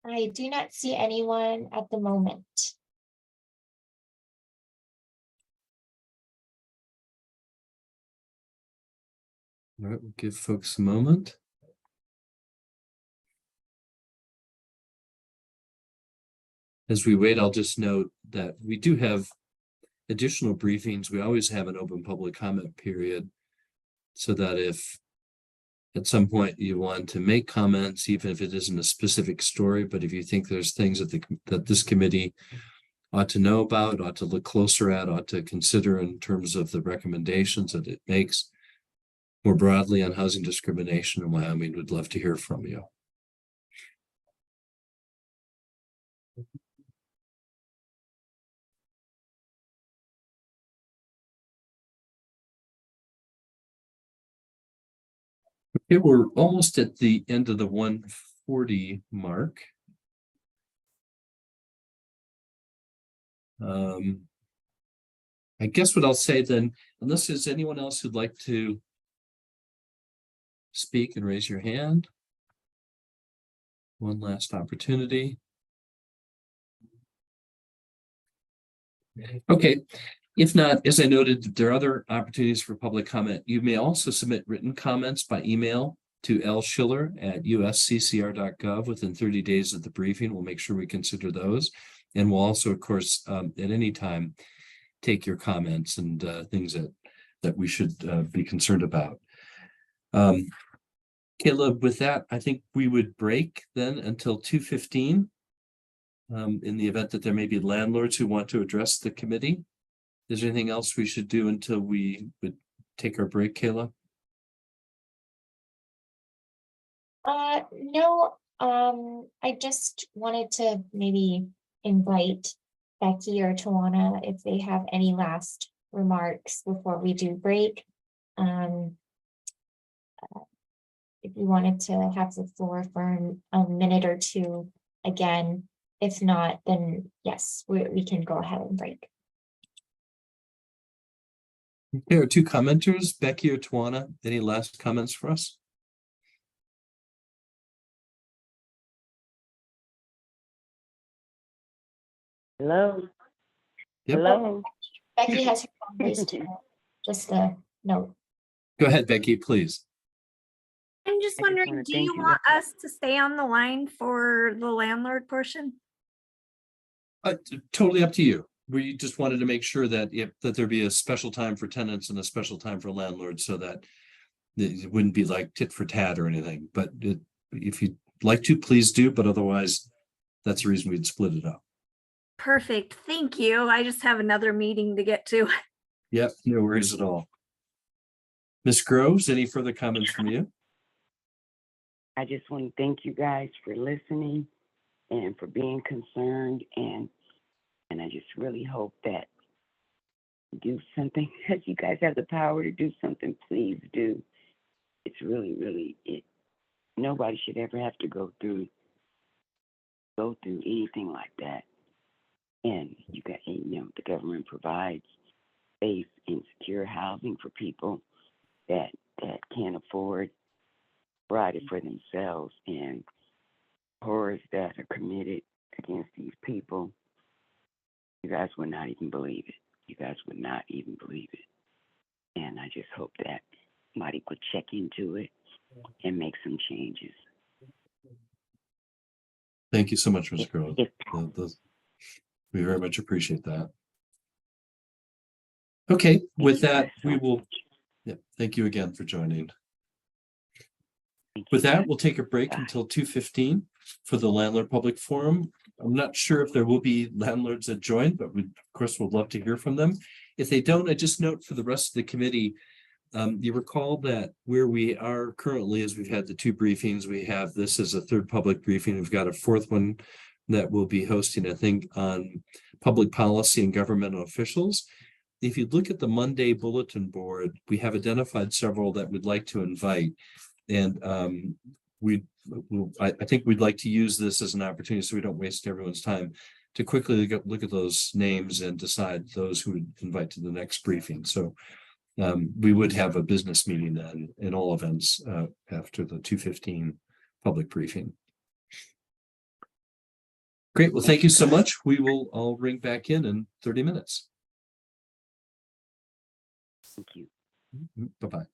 Speaker 3: I do not see anyone at the moment.
Speaker 1: All right, we'll give folks a moment. As we wait, I'll just note that we do have additional briefings. We always have an open public comment period, so that if at some point you want to make comments, even if it isn't a specific story, but if you think there's things that this committee ought to know about, ought to look closer at, ought to consider in terms of the recommendations that it makes more broadly on housing discrimination in Wyoming, would love to hear from you. Okay, we're almost at the end of the 1:40 mark. I guess what I'll say then, unless there's anyone else who'd like to speak and raise your hand. One last opportunity. Okay, if not, as I noted, there are other opportunities for public comment. You may also submit written comments by email to lschiller@usccr.gov within 30 days of the briefing. We'll make sure we consider those. And we'll also, of course, at any time, take your comments and things that we should be concerned about. Caleb, with that, I think we would break then until 2:15. In the event that there may be landlords who want to address the committee. Is there anything else we should do until we would take our break, Kayla?
Speaker 3: No, I just wanted to maybe invite Becky or Tawana if they have any last remarks before we do break. If you wanted to have the floor for a minute or two again, if not, then yes, we can go ahead and break.
Speaker 1: There are two commenters, Becky or Tawana. Any last comments for us?
Speaker 5: Hello?
Speaker 1: Yep.
Speaker 5: Hello?
Speaker 3: Becky has her phone raised, just a note.
Speaker 1: Go ahead, Becky, please.
Speaker 4: I'm just
Speaker 5: I just
Speaker 4: wondering,
Speaker 5: wanna
Speaker 4: do
Speaker 5: thank
Speaker 4: you
Speaker 5: you.
Speaker 4: want us to stay on the line for the landlord portion?
Speaker 1: Totally up to you. We just wanted to make sure that there be a special time for tenants and a special time for landlords so that it wouldn't be like tit for tat or anything. But if you'd like to, please do. But otherwise, that's the reason we'd split it up.
Speaker 4: Perfect, thank you. I just have another meeting to get to.
Speaker 1: Yep, no worries at all. Ms. Groves, any further comments from you?
Speaker 5: I just want to thank you guys for listening and for being concerned, and I just really hope that you do something. As you guys have the power to do something, please do. It's really nobody should ever have to go through anything like that. And the government provides safe and secure housing for people that can't afford to provide it for themselves, and horrors that are committed against these people. You guys would not even believe it. You guys would not even believe it. And I just hope that somebody would check into it and make some changes.
Speaker 1: Thank you so much, Ms. Groves.
Speaker 5: If-
Speaker 1: We very much appreciate that. Okay, with that, we will, yeah, thank you again for joining.
Speaker 5: Thank
Speaker 1: With
Speaker 5: you.
Speaker 1: that, we'll take a break
Speaker 5: Bye.
Speaker 1: until 2:15 for the landlord public forum. I'm not sure if there will be landlords that join, but we, of course, would love to hear from them. If they don't, I just note for the rest of the committee, you recall that where we are currently is we've had the two briefings. We have this as a third public briefing. We've got a fourth one that we'll be hosting, I think, on public policy and governmental officials. If you look at the Monday bulletin board, we have identified several that we'd like to invite. And I think we'd like to use this as an opportunity so we don't waste everyone's time to quickly look at those names and decide those who would invite to the next briefing. So we would have a business meeting then in all events after the 2:15 public briefing. Great. Well, thank you so much. We will all ring back in 30 minutes.
Speaker 5: Thank you.
Speaker 1: Bye-bye.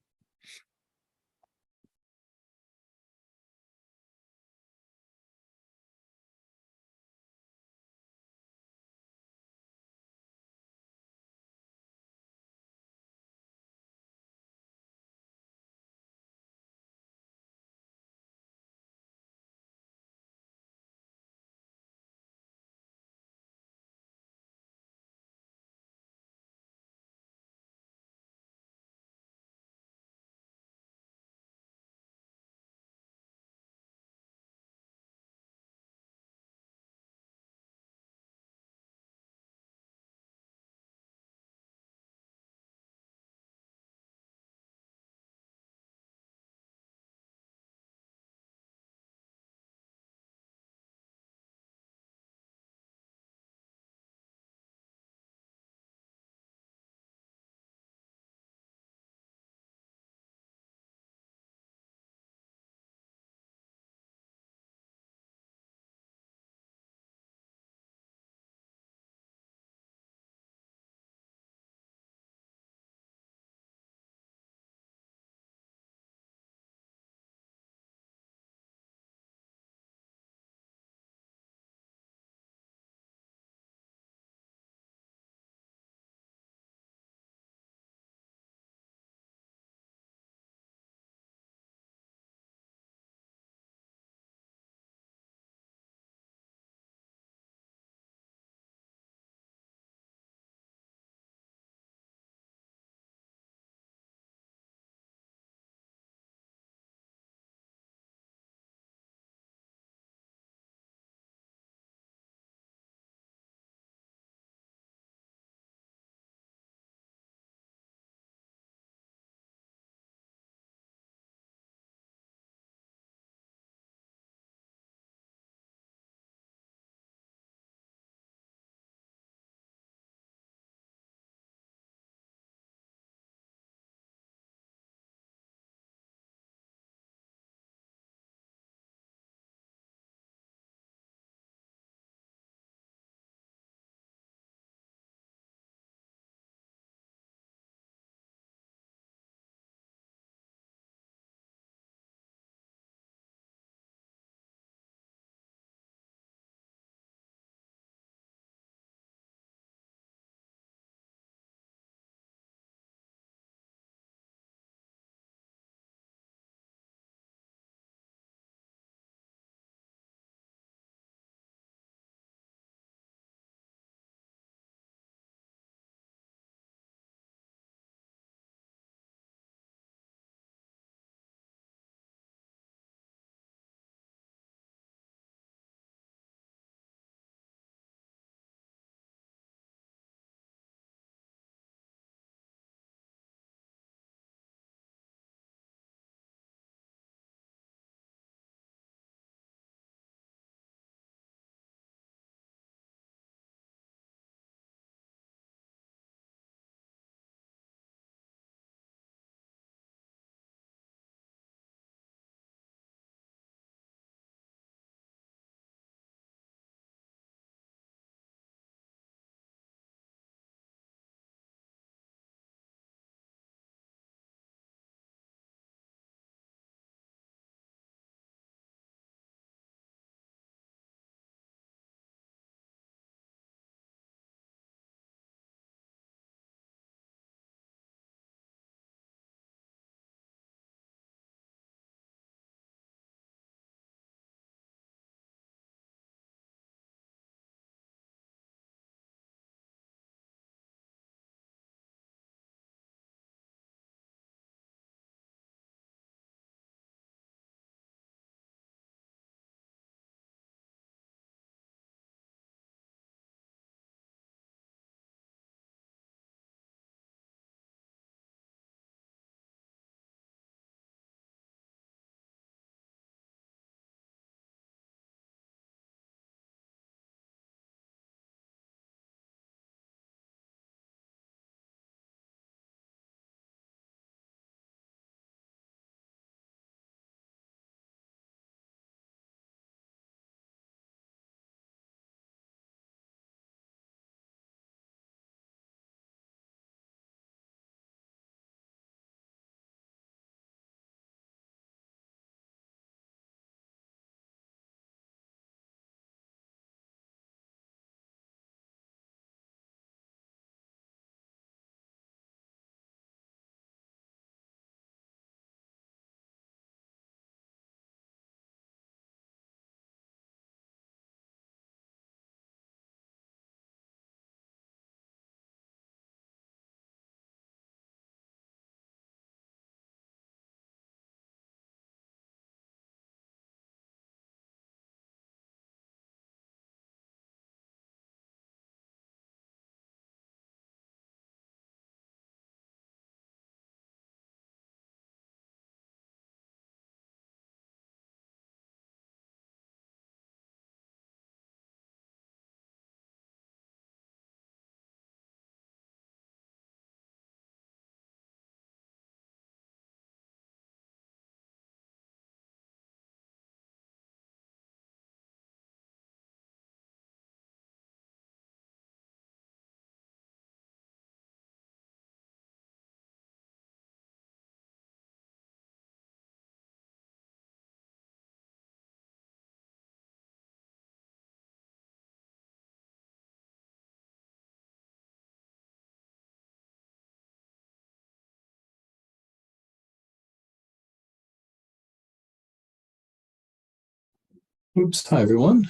Speaker 1: Oops, hi, everyone.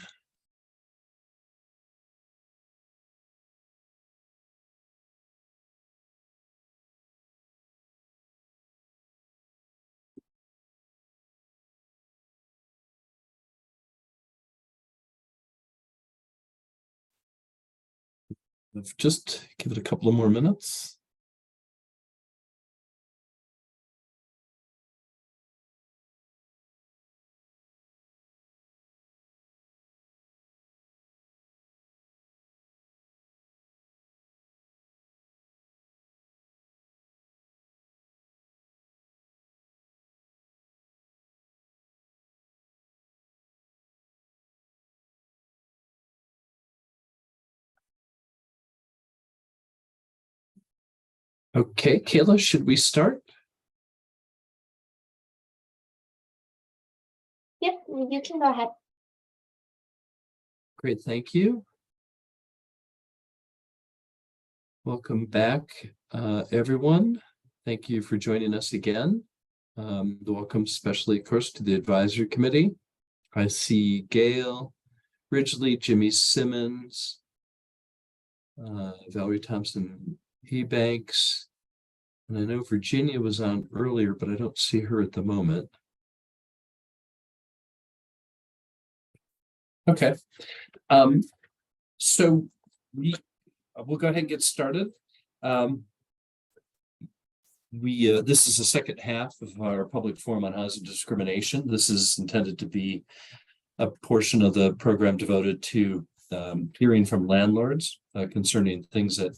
Speaker 1: Just give it a couple of more minutes. Okay, Kayla, should we start?
Speaker 3: Yep, you can go ahead.
Speaker 1: Great, thank you. Welcome back, everyone. Thank you for joining us again. Welcome especially, of course, to the advisory committee. I see Gail Ridgely, Jimmy Simmons, Valerie Thompson Ebanks, and I know Virginia was on earlier, but I don't see her at the moment. Okay, so we'll go ahead and get started. This is the second half of our public forum on housing discrimination. This is intended to be a portion of the program devoted to hearing from landlords concerning things that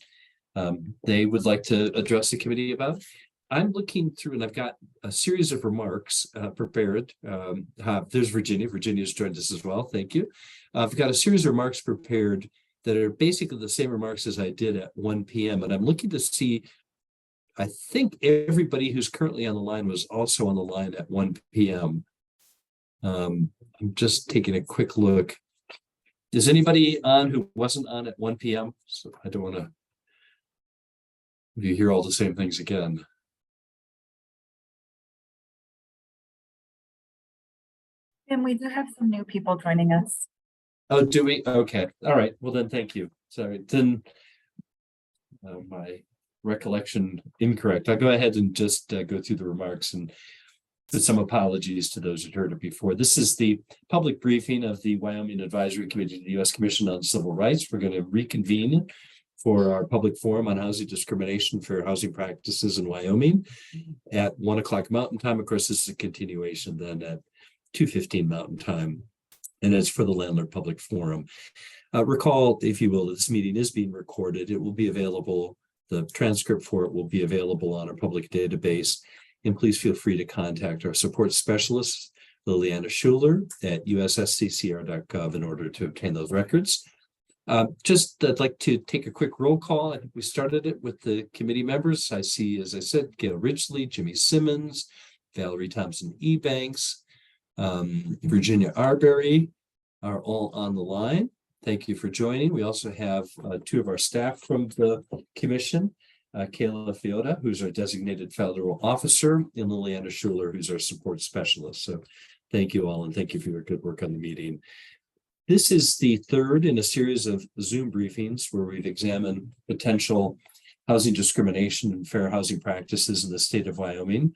Speaker 1: they would like to address the committee about. I'm looking through and I've got a series of remarks prepared. There's Virginia. Virginia's joined us as well. Thank you. I've got a series of remarks prepared that are basically the same remarks as I did at 1 p.m. And I'm looking to see, I think everybody who's currently on the line was also on the line at 1 p.m. I'm just taking a quick look. Is anybody on who wasn't on at 1 p.m.? So I don't want to, you hear all the same things again.
Speaker 8: And we do have some new people joining us.
Speaker 1: Oh, do we? Okay. All right. Well, then, thank you. Sorry. Then my recollection incorrect. I'll go ahead and just go through the remarks and with some apologies to those who heard it before. This is the public briefing of the Wyoming Advisory Committee to the U.S. Commission on Civil Rights. We're going to reconvene for our public forum on housing discrimination for housing practices in Wyoming at 1 o'clock Mountain Time. Of course, this is a continuation then at 2:15 Mountain Time, and it's for the Landlord Public Forum. Recall, if you will, that this meeting is being recorded. It will be available. The transcript for it will be available on our public database. And please feel free to contact our support specialist, Liliana Schuler, at ussccr.gov in order to obtain those records. I'd like to take a quick roll call. I think we started it with the committee members. I see, as I said, Gail Ridgely, Jimmy Simmons, Valerie Thompson Ebanks, Virginia Arbery are all on the line. Thank you for joining. We also have two of our staff from the commission, Kayla Fiota, who's our designated federal officer, and Liliana Schuler, who's our support specialist. So thank you all, and thank you for your good work on the meeting. This is the third in a series of Zoom briefings where we've examined potential housing discrimination and fair housing practices in the state of Wyoming.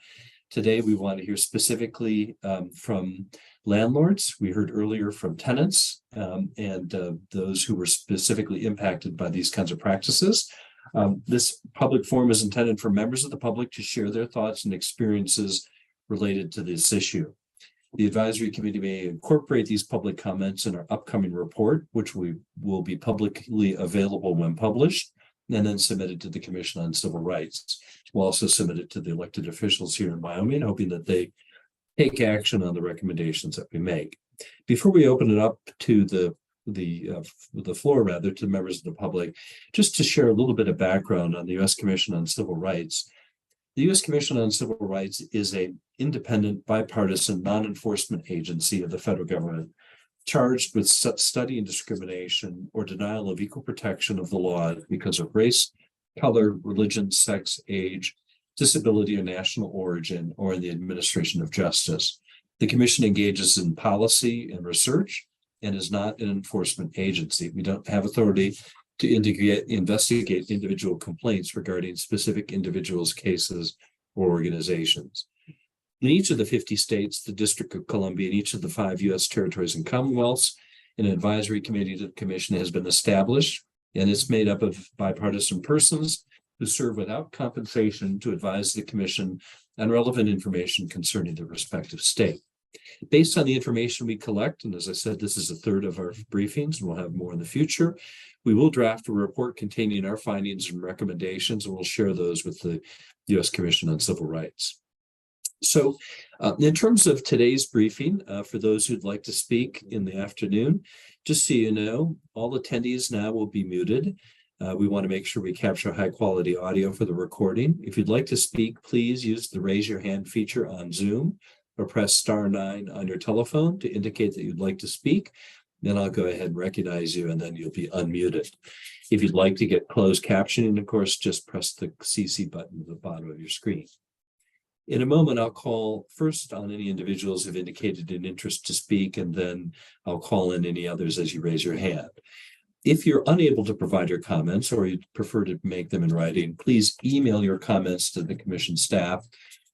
Speaker 1: Today, we want to hear specifically from landlords. We heard earlier from tenants and those who were specifically impacted by these kinds of practices. This public forum is intended for members of the public to share their thoughts and experiences related to this issue. The advisory committee may incorporate these public comments in our upcoming report, which will be publicly available when published, and then submitted to the Commission on Civil Rights. We'll also submit it to the elected officials here in Wyoming, hoping that they take action on the recommendations that we make. Before we open it up to the floor, rather, to members of the public, just to share a little bit of background on the U.S. Commission on Civil Rights. The U.S. Commission on Civil Rights is an independent, bipartisan, non-enforcement agency of the federal government charged with studying discrimination or denial of equal protection of the law because of race, color, religion, sex, age, disability, or national origin, or in the administration of justice. The commission engages in policy and research and is not an enforcement agency. We don't have authority to investigate individual complaints regarding specific individuals' cases or organizations. In each of the 50 states, the District of Columbia, and each of the 5 U.S. territories and commonwealths, an advisory committee to the commission has been established, and it's made up of bipartisan persons who serve without compensation to advise the commission on relevant information concerning the respective state. Based on the information we collect, and as I said, this is a third of our briefings, and we'll have more in the future, we will draft a report containing our findings and recommendations, and we'll share those with the U.S. Commission on Civil Rights. So in terms of today's briefing, for those who'd like to speak in the afternoon, just so you know, all attendees now will be muted. We want to make sure we capture high quality audio for the recording. If you'd like to speak, please use the raise your hand feature on Zoom or press *9 on your telephone to indicate that you'd like to speak. Then I'll go ahead and recognize you, and then you'll be unmuted. If you'd like to get closed captioning, of course, just press the CC button at the bottom of your screen. In a moment, I'll call first on any individuals who've indicated an interest to speak, and then I'll call in any others as you raise your hand. If you're unable to provide your comments or you'd prefer to make them in writing, please email your comments to the commission staff.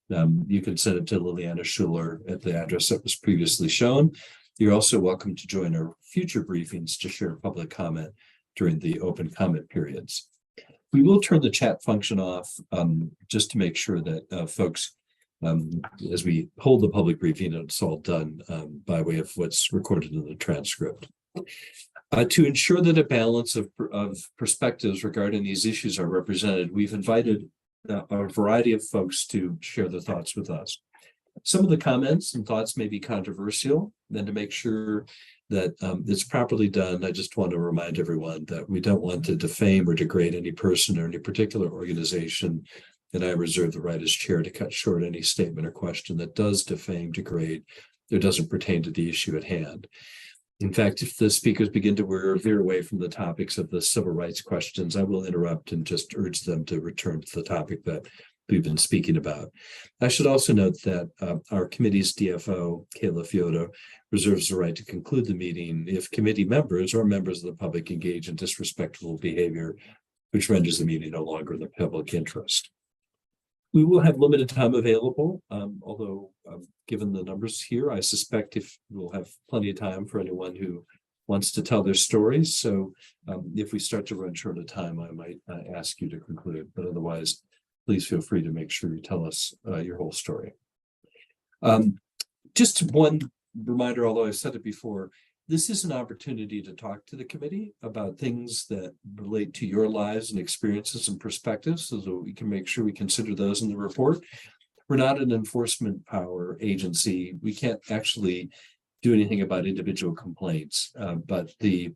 Speaker 1: You can send it to Liliana Schuler at the address that was previously shown. You're also welcome to join our future briefings to share public comment during the open comment periods. We will turn the chat function off just to make sure that folks, as we hold the public briefing, it's all done by way of what's recorded in the transcript. To ensure that a balance of perspectives regarding these issues are represented, we've invited a variety of folks to share their thoughts with us. Some of the comments and thoughts may be controversial, and to make sure that it's properly done, I just want to remind everyone that we don't want to defame or degrade any person or any particular organization, and I reserve the right as chair to cut short any statement or question that does defame, degrade, or doesn't pertain to the issue at hand. In fact, if the speakers begin to veer away from the topics of the civil rights questions, I will interrupt and just urge them to return to the topic that we've been speaking about. I should also note that our committee's DFO, Kayla Fioda, reserves the right to conclude the meeting if committee members or members of the public engage in disrespectful behavior, which renders the meeting no longer in the public interest. We will have limited time available, although given the numbers here, I suspect we'll have plenty of time for anyone who wants to tell their stories. So if we start to run short of time, I might ask you to conclude, but otherwise, please feel free to make sure you tell us your whole story. Just one reminder, although I've said it before, this is an opportunity to talk to the committee about things that relate to your lives and experiences and perspectives, so that we can make sure we consider those in the report. We're not an enforcement power agency. We can't actually do anything about individual complaints, but the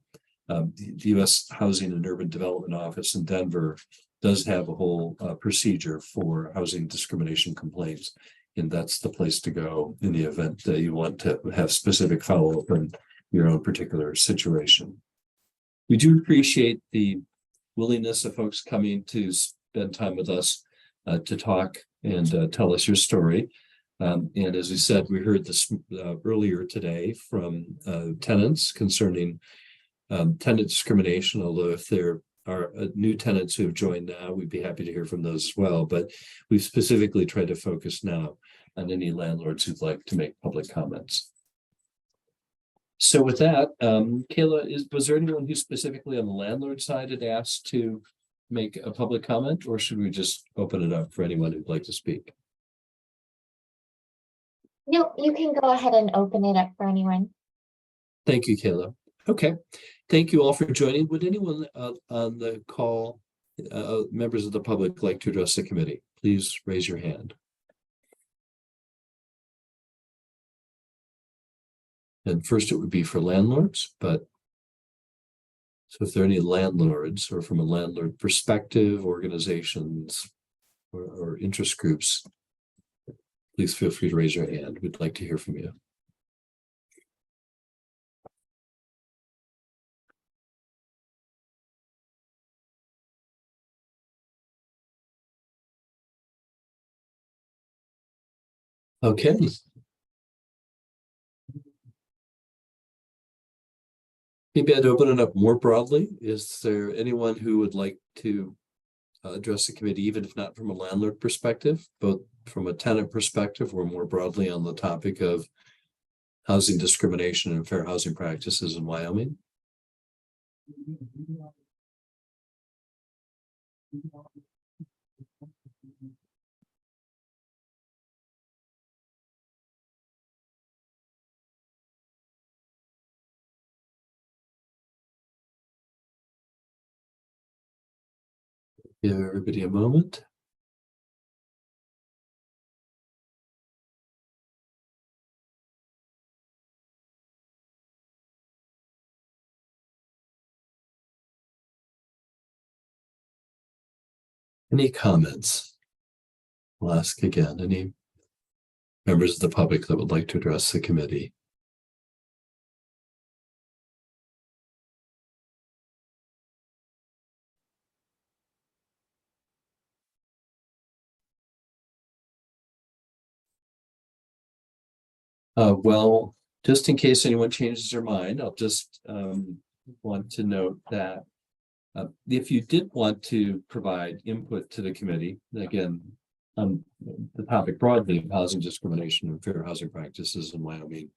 Speaker 1: U.S. Housing and Urban Development Office in Denver does have a whole procedure for housing discrimination complaints, and that's the place to go in the event that you want to have specific follow-up on your own particular situation. We do appreciate the willingness of folks coming to spend time with us to talk and tell us your story. And as we said, we heard this earlier today from tenants concerning tenant discrimination, although if there are new tenants who have joined now, we'd be happy to hear from those as well. But we've specifically tried to focus now on any landlords who'd like to make public comments. So with that, Kayla, was there anyone who specifically on the landlord side had asked to make a public comment, or should we just open it up for anyone who'd like to speak?
Speaker 3: No, you can go ahead and open it up for anyone.
Speaker 1: Thank you, Kayla. Okay, thank you all for joining. Would anyone on the call, members of the public, like to address the committee? Please raise your hand. And first it would be for landlords, but so if there are any landlords or from a landlord perspective, organizations or interest groups, please feel free to raise your hand. We'd like to hear from you. Okay. Maybe I'd open it up more broadly. Is there anyone who would like to address the committee, even if not from a landlord perspective, both from a tenant perspective or more broadly on the topic of housing discrimination and fair housing practices in Wyoming? Give everybody a moment. Any comments? I'll ask again, any members of the public that would like to address the committee? Well, just in case anyone changes their mind, I'll just want to note that if you did want to provide input to the committee, again, the topic broadly of housing discrimination and fair housing practices in Wyoming,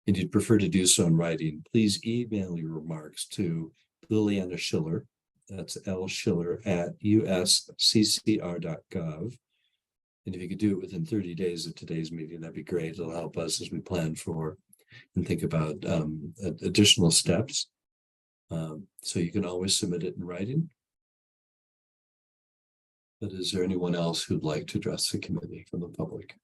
Speaker 1: and you'd prefer to do so in writing, please email your remarks to Liliana Schiller. That's lschiller@usccr.gov. And if you could do it within 30 days of today's meeting, that'd be great. It'll help us as we plan for and think about additional steps. So you can always submit it in writing. But is there anyone else who'd like to address the committee from the public?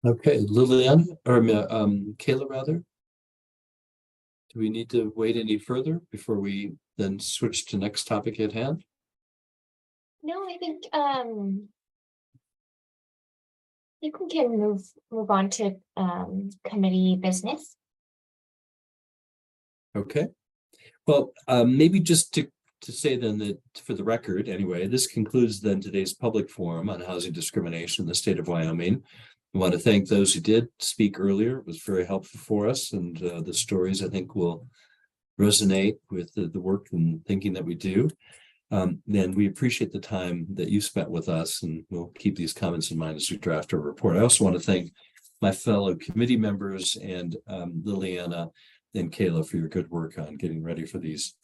Speaker 1: Okay, Liliana, or Kayla rather. Do we need to wait any further before we then switch to next topic at hand?
Speaker 3: No, I think we can move on to committee business.
Speaker 1: Okay. Well, maybe just to say then that for the record, anyway, this concludes then today's public forum on housing discrimination in the state of Wyoming. I want to thank those who did speak earlier. It was very helpful for us, and the stories I think will resonate with the work and thinking that we do. Then we appreciate the time that you spent with us, and we'll keep these comments in mind as we draft our report. I also want to thank my fellow committee members and Liliana and Kayla for your good work on getting ready for these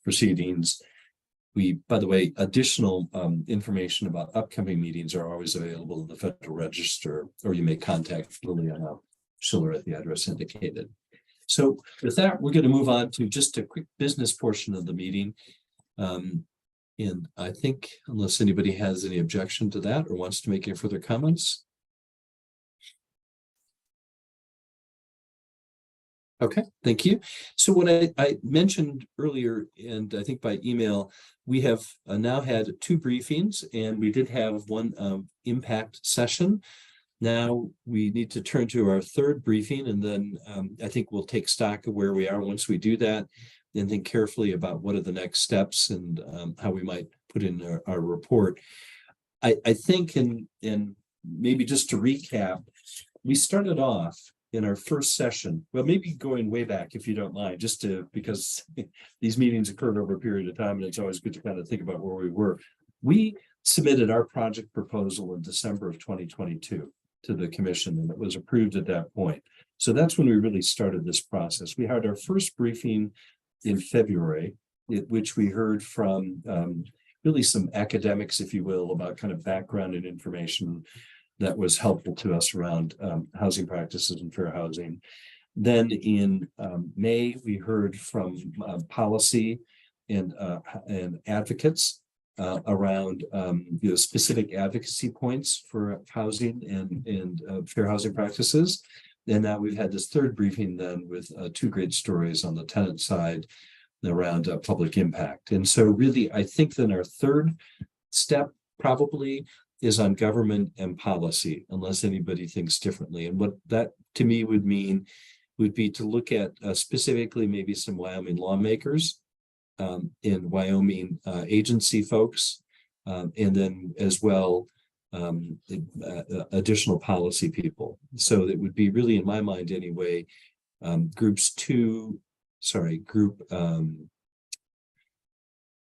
Speaker 1: proceedings. By the way, additional information about upcoming meetings are always available in the Federal Register, or you may contact Liliana Schiller at the address indicated. So with that, we're going to move on to just a quick business portion of the meeting. And I think unless anybody has any objection to that or wants to make any further comments. Okay, thank you. So what I mentioned earlier, and I think by email, we have now had 2 briefings, and we did have one impact session. Now we need to turn to our 3rd briefing, and then I think we'll take stock of where we are once we do that, and think carefully about what are the next steps and how we might put in our report. I think, and maybe just to recap, we started off in our first session, well, maybe going way back, if you don't mind, because these meetings occurred over a period of time, and it's always good to kind of think about where we were. We submitted our project proposal in December of 2022 to the commission, and it was approved at that point. So that's when we really started this process. We had our first briefing in February, which we heard from really some academics, if you will, about kind of background and information that was helpful to us around housing practices and fair housing. Then in May, we heard from policy and advocates around specific advocacy points for housing and fair housing practices. And now we've had this 3rd briefing then with 2 great stories on the tenant side around public impact. And so really, I think then our 3rd step probably is on government and policy, unless anybody thinks differently. And what that to me would mean would be to look at specifically maybe some Wyoming lawmakers, in Wyoming agency folks, and then as well additional policy people. So it would be really, in my mind anyway, group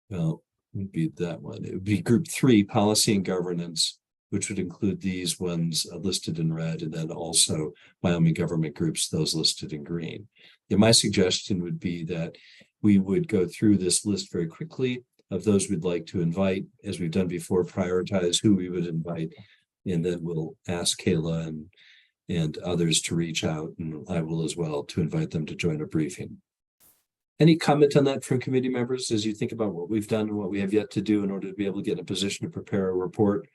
Speaker 1: well, would be that one. It would be group 3, policy and governance, which would include these ones listed in red, and then also Wyoming government groups, those listed in green. And my suggestion would be that we would go through this list very quickly of those we'd like to invite, as we've done before, prioritize who we would invite, and then we'll ask Kayla and others to reach out, and I will as well, to invite them to join a briefing. Any comment on that from committee members as you think about what we've done and what we have yet to do in order to be able to get in a position to prepare a report?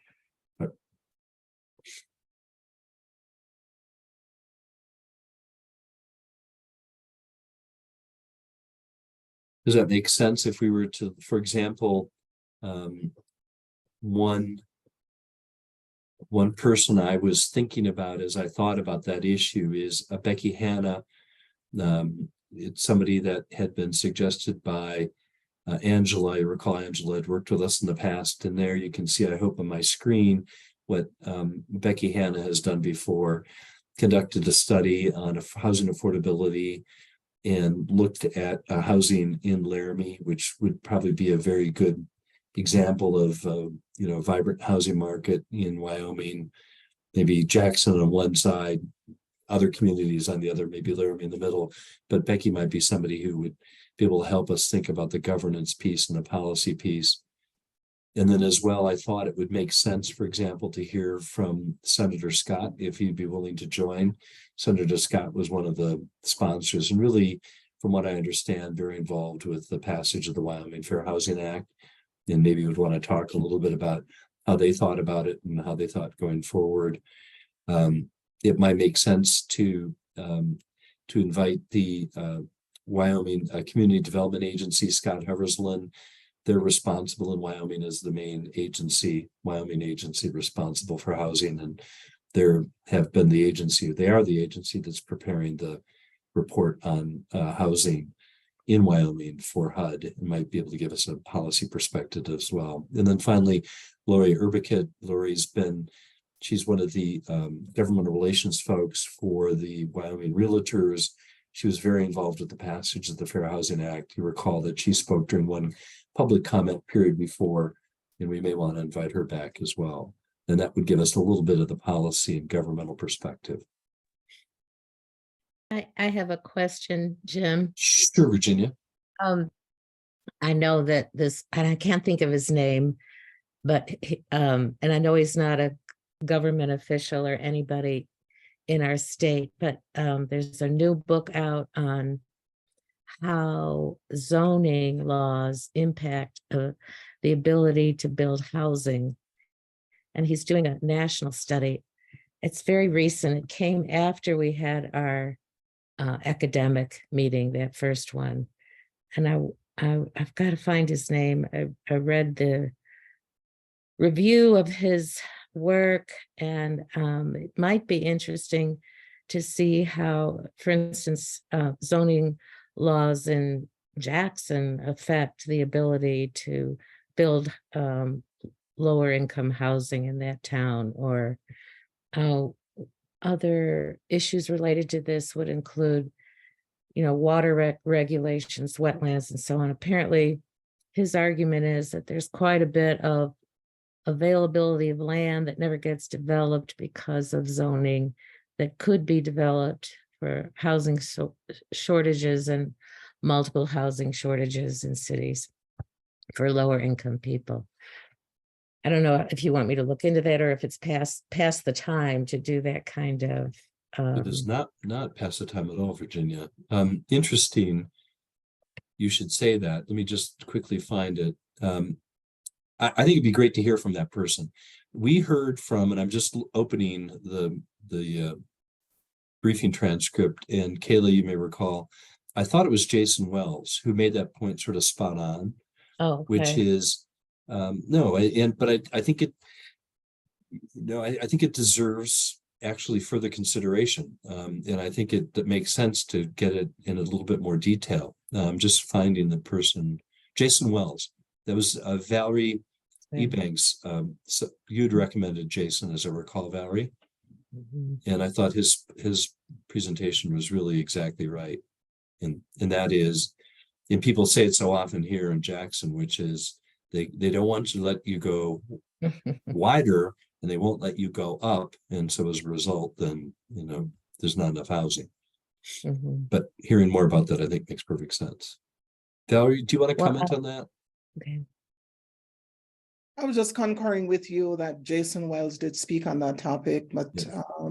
Speaker 1: Does that make sense if we were to, for example, one person I was thinking about as I thought about that issue is Becky Hanna. It's somebody that had been suggested by Angela. I recall Angela had worked with us in the past, and there you can see, I hope on my screen, what Becky Hanna has done before, conducted a study on housing affordability and looked at housing in Laramie, which would probably be a very good example of vibrant housing market in Wyoming. Maybe Jackson on one side, other communities on the other, maybe Laramie in the middle. But Becky might be somebody who would be able to help us think about the governance piece and the policy piece. And then as well, I thought it would make sense, for example, to hear from Senator Scott, if he'd be willing to join. Senator Scott was one of the sponsors, and really, from what I understand, very involved with the passage of the Wyoming Fair Housing Act. And maybe would want to talk a little bit about how they thought about it and how they thought going forward. It might make sense to invite the Wyoming Community Development Agency, Scott Heversland. They're responsible in Wyoming as the main agency, Wyoming agency responsible for housing, and they are the agency that's preparing the report on housing in Wyoming for HUD, and might be able to give us a policy perspective as well. And then finally, Lori Urbichet. She's one of the government relations folks for the Wyoming Realtors. She was very involved with the passage of the Fair Housing Act. You recall that she spoke during one public comment period before, and we may want to invite her back as well. And that would give us a little bit of the policy and governmental perspective.
Speaker 2: I have a question, Jim.
Speaker 1: Sure, Virginia.
Speaker 2: I know that and I can't think of his name, but and I know he's not a government official or anybody in our state, but there's a new book out on how zoning laws impact the ability to build housing. And he's doing a national study. It's very recent. It came after we had our academic meeting, that first one. And I've got to find his name. I read the review of his work, and it might be interesting to see how, for instance, zoning laws in Jackson affect the ability to build lower income housing in that town, or other issues related to this would include, water regulations, wetlands, and so on. Apparently, his argument is that there's quite a bit of availability of land that never gets developed because of zoning that could be developed for housing shortages and multiple housing shortages in cities for lower income people. I don't know if you want me to look into that, or if it's past the time to do that kind of.
Speaker 1: It is not past the time at all, Virginia. Interesting. You should say that. Let me just quickly find it. I think it'd be great to hear from that person. We heard from, and I'm just opening the briefing transcript, and Kayla, you may recall, I thought it was Jason Wells who made that point sort of spot on.
Speaker 2: Oh, okay.
Speaker 1: Which is, no, but I think No, I think it deserves actually further consideration. And I think that makes sense to get it in a little bit more detail. Just finding the person, Jason Wells, that was Valerie Ebanks. So you'd recommended Jason, as I recall, Valerie.
Speaker 2: Mhm.
Speaker 1: And I thought his presentation was really exactly right. And that is, and people say it so often here in Jackson, which is they don't want to let you go wider and they won't let you go up. And so as a result, then, there's not enough housing.
Speaker 2: Mhm.
Speaker 1: But hearing more about that, I think makes perfect sense. Valerie, do you want to
Speaker 2: Well,
Speaker 1: comment on that?
Speaker 2: Okay.
Speaker 7: I was just concurring with you that Jason Wells did speak on that topic, but
Speaker 1: Yes.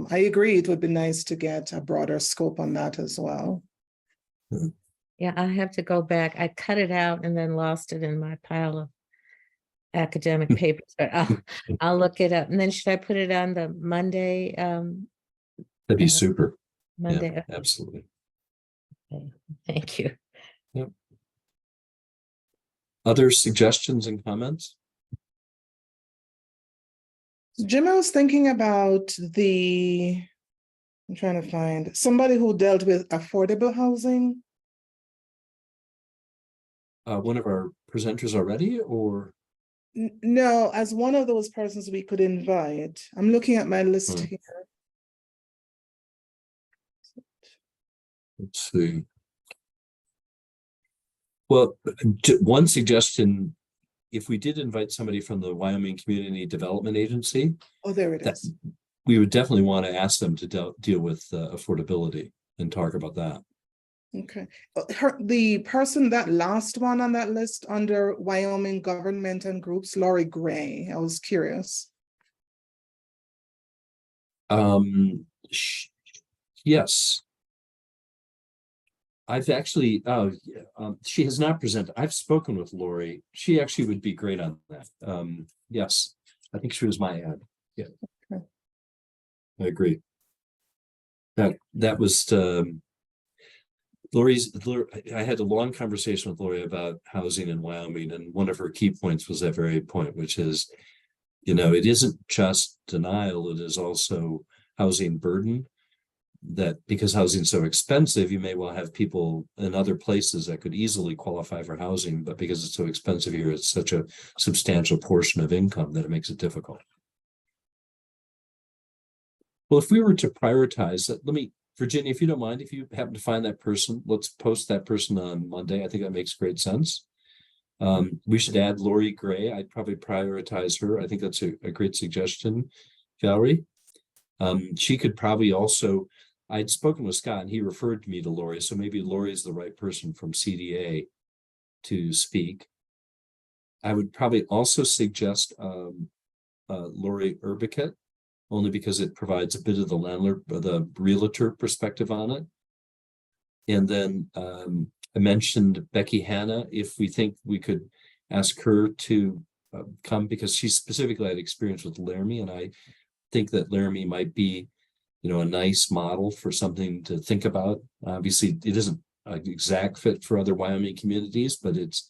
Speaker 7: I agree it would be nice to get a broader scope on that as well.
Speaker 2: Yeah, I have to go back. I cut it out and then lost it in my pile of academic papers, but I'll look it up. And then should I put it on the Monday?
Speaker 1: That'd be
Speaker 2: uh,
Speaker 1: super. Yeah,
Speaker 2: Monday. Okay,
Speaker 1: absolutely.
Speaker 2: thank you.
Speaker 1: Other suggestions and comments?
Speaker 7: Jim, I was thinking about I'm trying to find somebody who dealt with affordable housing.
Speaker 1: One of our presenters already, or
Speaker 7: No, as one of those persons we could invite. I'm looking at my list here.
Speaker 1: let's see. Well, one suggestion, if we did invite somebody from the Wyoming Community Development Agency,
Speaker 7: Oh, there it
Speaker 1: that
Speaker 7: is.
Speaker 1: we would definitely want to ask them to deal with affordability and talk about that.
Speaker 7: Okay. The person, that last one on that list under Wyoming Government and Groups, Lori Gray. I was curious.
Speaker 1: Yes. I've actually, she has not presented. I've spoken with Lori. She actually would be great on that. Yes, I think she was my ad. Yeah,
Speaker 7: Okay.
Speaker 1: I agree. That was I had a long conversation with Lori about housing in Wyoming, and one of her key points was that very point, which is, it isn't just denial, it is also housing burden. That because housing's so expensive, you may well have people in other places that could easily qualify for housing, but because it's so expensive here, it's such a substantial portion of income that it makes it difficult. Well, if we were to prioritize that, Virginia, if you don't mind, if you happen to find that person, let's post that person on Monday. I think that makes great sense. We should add Lori Gray. I'd probably prioritize her. I think that's a great suggestion, Valerie. She could probably also, I'd spoken with Scott and he referred me to Lori, so maybe Lori is the right person from CDA to speak. I would probably also suggest Lori Urbicat, only because it provides a bit of the landlord, the realtor perspective on it. And then I mentioned Becky Hanna, if we think we could ask her to come, because she specifically had experience with Laramie, and I think that Laramie might be, a nice model for something to think about. Obviously, it isn't an exact fit for other Wyoming communities, but it's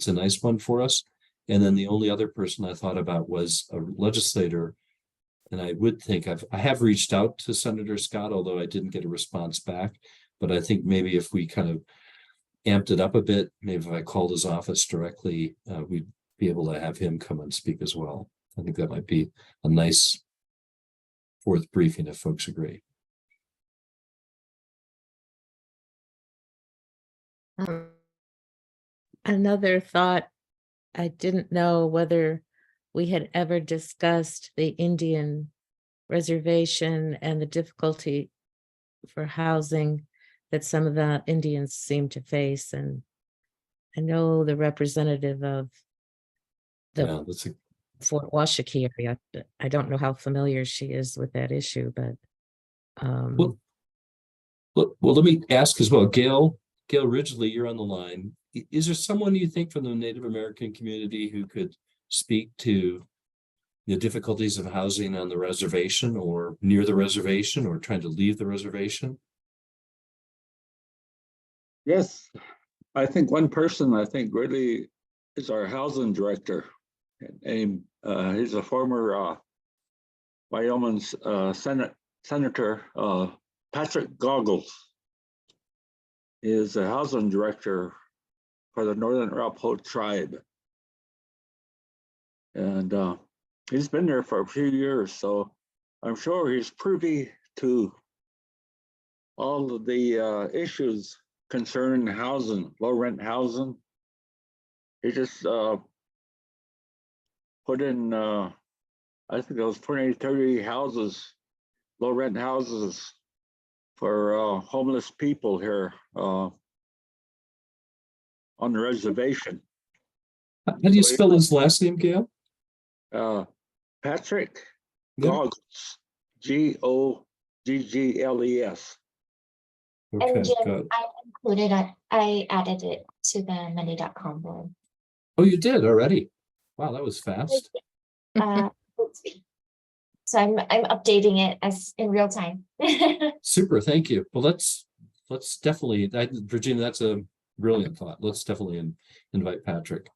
Speaker 1: a nice one for us. And then the only other person I thought about was a legislator. And I would think I have reached out to Senator Scott, although I didn't get a response back. But I think maybe if we kind of amped it up a bit, maybe if I called his office directly, we'd be able to have him come and speak as well. I think that might be a nice fourth briefing if folks agree.
Speaker 2: Another thought, I didn't know whether we had ever discussed the Indian reservation and the difficulty for housing that some of the Indians seem to face. And I know the representative of the
Speaker 1: That's
Speaker 2: Fort Washakie area. I don't know how familiar she is with that issue, but
Speaker 1: well, let me ask as well. Gail Ridgely, you're on the line. Is there someone you think from the Native American community who could speak to the difficulties of housing on the reservation or near the reservation or trying to leave the reservation?
Speaker 9: Yes, I think one person really is our housing director. And he's a former Wyoming's Senator Patrick Goggles is the housing director for the Northern Arapaho tribe. And he's been there for a few years, so I'm sure he's privy to all of the issues concerning housing, low rent housing. He just put in, I think it was 20, 30 houses, low rent houses for homeless people here on the reservation.
Speaker 1: How do you spell his last name, Gail?
Speaker 9: Patrick
Speaker 1: Yep.
Speaker 9: Goggles, Goggles.
Speaker 1: Okay,
Speaker 3: And Jim,
Speaker 1: got it.
Speaker 3: I added it to the Monday.com board.
Speaker 1: Oh, you did already? Wow, that was fast.
Speaker 3: So I'm updating it as in real time.
Speaker 1: Super, thank you. Well, let's definitely, Virginia, that's a brilliant thought. Let's definitely invite Patrick.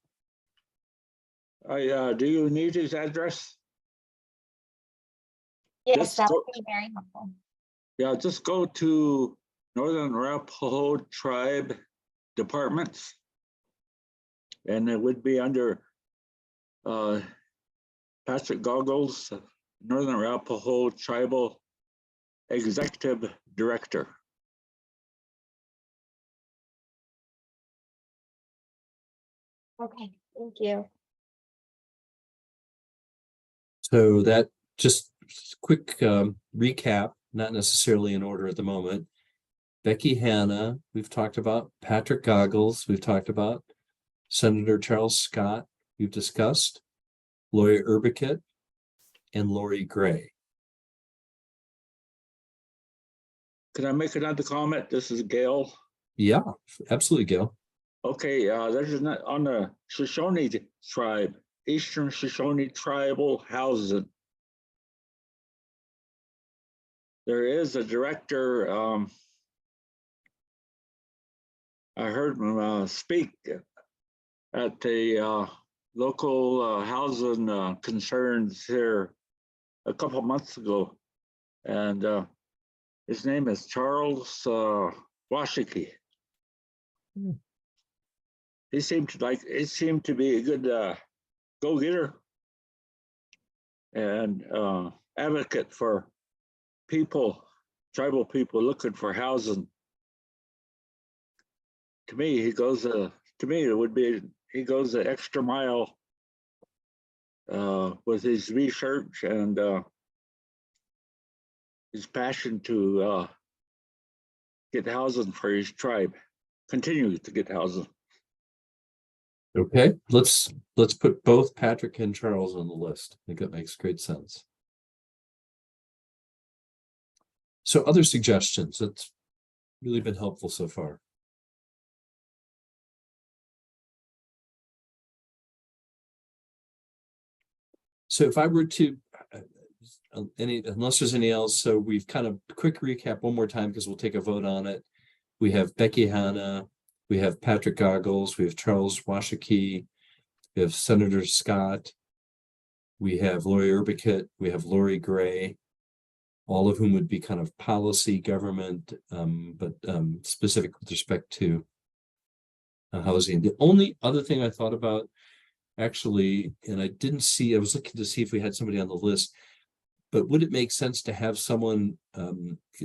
Speaker 9: Do you need his address?
Speaker 3: Yes,
Speaker 9: Just
Speaker 3: that
Speaker 9: go-
Speaker 3: would be very helpful.
Speaker 9: Yeah, just go to Northern Arapaho Tribe Departments. And it would be under Patrick Goggles, Northern Arapaho Tribal Executive Director.
Speaker 3: Okay, thank you.
Speaker 1: So that just quick recap, not necessarily in order at the moment. Becky Hanna, we've talked about. Patrick Goggles, we've talked about. Senator Charles Scott, we've discussed. Lori Urbicut and Lori Gray.
Speaker 9: Can I make another comment? This is Gail.
Speaker 1: Yeah, absolutely, Gail.
Speaker 9: Okay, there's not on the Shoshone tribe, Eastern Shoshone Tribal Housing. There is a director, I heard him speak at the local housing concerns here a couple months ago. And his name is Charles Washiki.
Speaker 2: Hmm.
Speaker 9: He seemed to be a good go-getter and advocate for people, tribal people looking for housing. To me, he goes he goes the extra mile with his research and his passion to get housing for his tribe, continue to get housing.
Speaker 1: Okay, let's put both Patrick and Charles on the list. I think that makes great sense. So other suggestions, that's really been helpful so far. So if I were to, unless there's any else, so we've kind of quick recap one more time because we'll take a vote on it. We have Becky Hanna, we have Patrick Goggles, we have Charles Washiki, we have Senator Scott, we have Lori Urbicut, we have Lori Gray, all of whom would be kind of policy government, but specific with respect to housing. The only other thing I thought about actually, and I didn't see, I was looking to see if we had somebody on the list, but would it make sense to have someone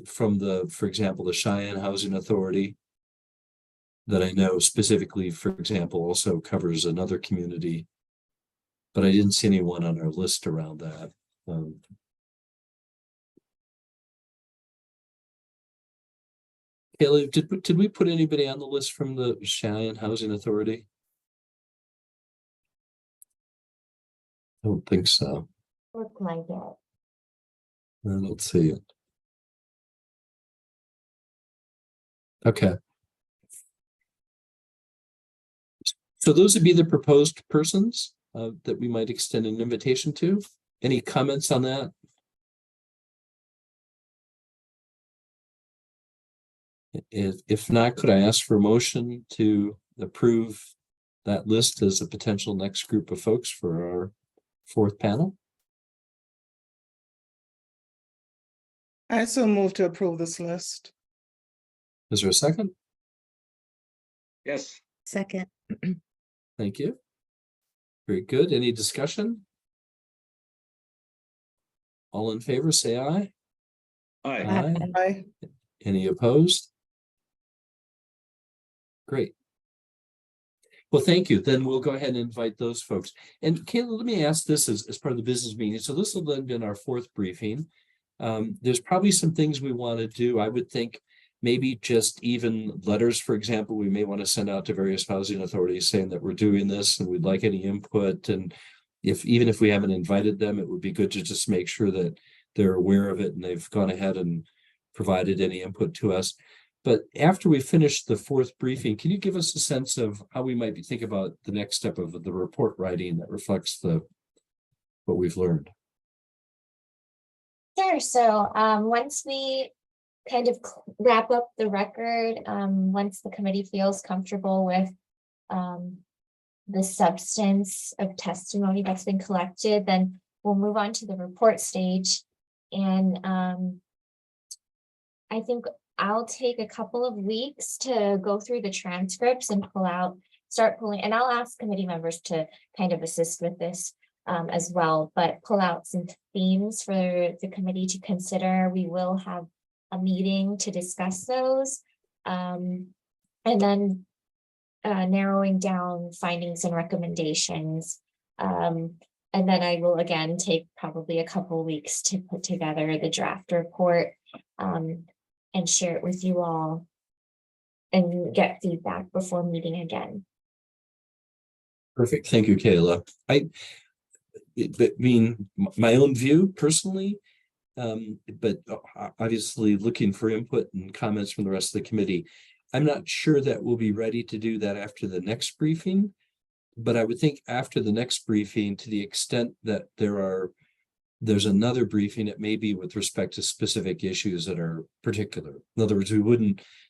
Speaker 1: from for example, the Cheyenne Housing Authority that I know specifically, for example, also covers another community, but I didn't see anyone on our list around that. Haley, did we put anybody on the list from the Cheyenne Housing Authority? I don't think so.
Speaker 3: Look like it.
Speaker 1: I don't see it. Okay. So those would be the proposed persons that we might extend an invitation to. Any comments on that? If not, could I ask for a motion to approve that list as a potential next group of folks for our fourth panel?
Speaker 7: I so move to approve this list.
Speaker 1: Is there a second?
Speaker 9: Yes,
Speaker 2: Second.
Speaker 1: Thank you. Very good. Any discussion? All in favor, say aye.
Speaker 9: aye.
Speaker 1: Aye.
Speaker 7: Aye.
Speaker 1: Any opposed? Great. Well, thank you. Then we'll go ahead and invite those folks. And Kayla, let me ask this as part of the business meeting. So this will then be our fourth briefing. There's probably some things we want to do. I would think maybe just even letters, for example, we may want to send out to various housing authorities saying that we're doing this and we'd like any input. And even if we haven't invited them, it would be good to just make sure that they're aware of it and they've gone ahead and provided any input to us. But after we finish the fourth briefing, can you give us a sense of how we might be thinking about the next step of the report writing that reflects what we've learned?
Speaker 3: Sure. So once we kind of wrap up the record, once the committee feels comfortable with the substance of testimony that's been collected, then we'll move on to the report stage. And I think I'll take a couple of weeks to go through the transcripts and start pulling, and I'll ask committee members to kind of assist with this as well, but pull out some themes for the committee to consider. We will have a meeting to discuss those. And then narrowing down findings and recommendations. And then I will again take probably a couple of weeks to put together the draft report and share it with you all and get feedback before meeting again.
Speaker 1: Perfect. Thank you, Kayla. I mean, my own view personally, but obviously looking for input and comments from the rest of the committee. I'm not sure that we'll be ready to do that after the next briefing, but I would think after the next briefing, to the extent that there's another briefing, it may be with respect to specific issues that are particular. In other words,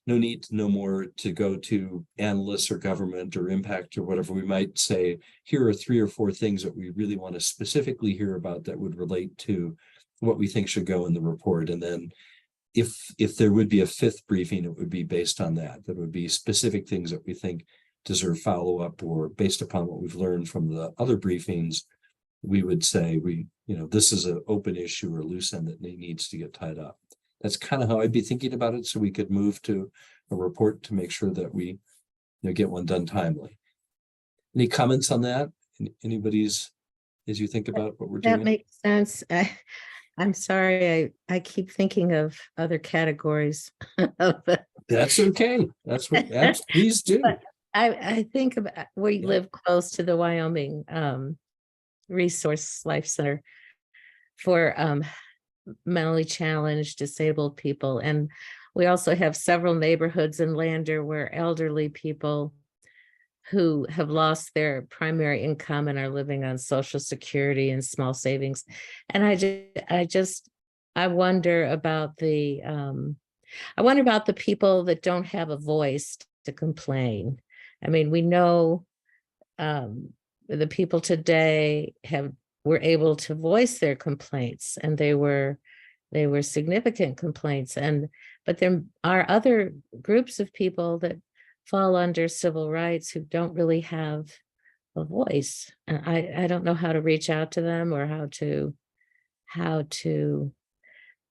Speaker 1: no need to know more to go to analysts or government or impact or whatever. We might say, here are 3 or 4 things that we really want to specifically hear about that would relate to what we think should go in the report. And then if there would be a 5th briefing, it would be based on that. That would be specific things that we think deserve follow-up, or based upon what we've learned from the other briefings, we would say this is an open issue or loose end that needs to get tied up. That's kind of how I'd be thinking about it, so we could move to a report to make sure that we get one done timely. Any comments on that? Anybody's, as you think about what we're doing?
Speaker 2: That makes sense. I'm sorry, I keep thinking of other categories.
Speaker 1: That's okay. Please do.
Speaker 2: But I think about, we live close to the Wyoming Resource Life Center for mentally challenged, disabled people. And we also have several neighborhoods in Lander where elderly people who have lost their primary income and are living on Social Security and small savings. And I wonder about the people that don't have a voice to complain. I mean, we know the people today were able to voice their complaints, and they were significant complaints. But there are other groups of people that fall under civil rights who don't really have a voice. And I don't know how to reach out to them or how to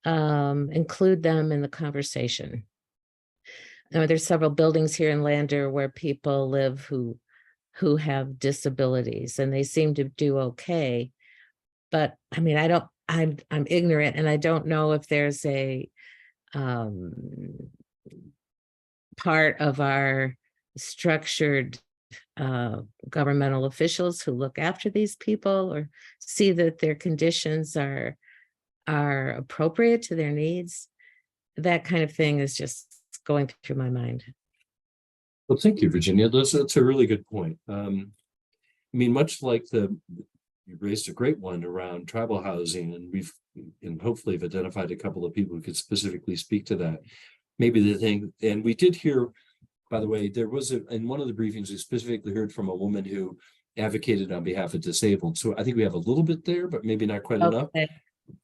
Speaker 2: include them in the conversation. There's several buildings here in Lander where people live who have disabilities, and they seem to do okay. But I mean, I'm ignorant, and I don't know if there's a part of our structured governmental officials who look after these people or see that their conditions are appropriate to their needs. That kind of thing is just going through my mind.
Speaker 1: Well, thank you, Virginia. That's a really good point. I mean, much like you raised a great one around tribal housing, and hopefully have identified a couple of people who could specifically speak to that. Maybe the thing, and we did hear, by the way, there was in one of the briefings, we specifically heard from a woman who advocated on behalf of disabled. So I think we have a little bit there, but maybe not quite enough.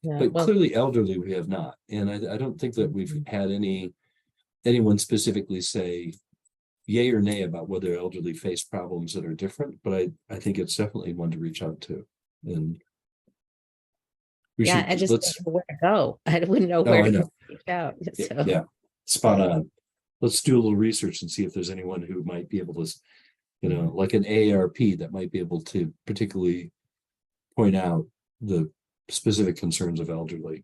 Speaker 2: Yeah,
Speaker 1: But
Speaker 2: well,
Speaker 1: clearly elderly, we have not. And I don't think that we've had anyone specifically say yay or nay about whether elderly face problems that are different, but I think it's definitely one to reach out to. And we
Speaker 2: yeah,
Speaker 1: should,
Speaker 2: I just
Speaker 1: let's,
Speaker 2: didn't know where to go. I wouldn't know
Speaker 1: oh,
Speaker 2: where
Speaker 1: I
Speaker 2: to
Speaker 1: know.
Speaker 2: reach out.
Speaker 1: Yeah,
Speaker 2: So,
Speaker 1: yeah, spot on. Let's do a little research and see if there's anyone who might be able to, like an AARP that might be able to particularly point out the specific concerns of elderly.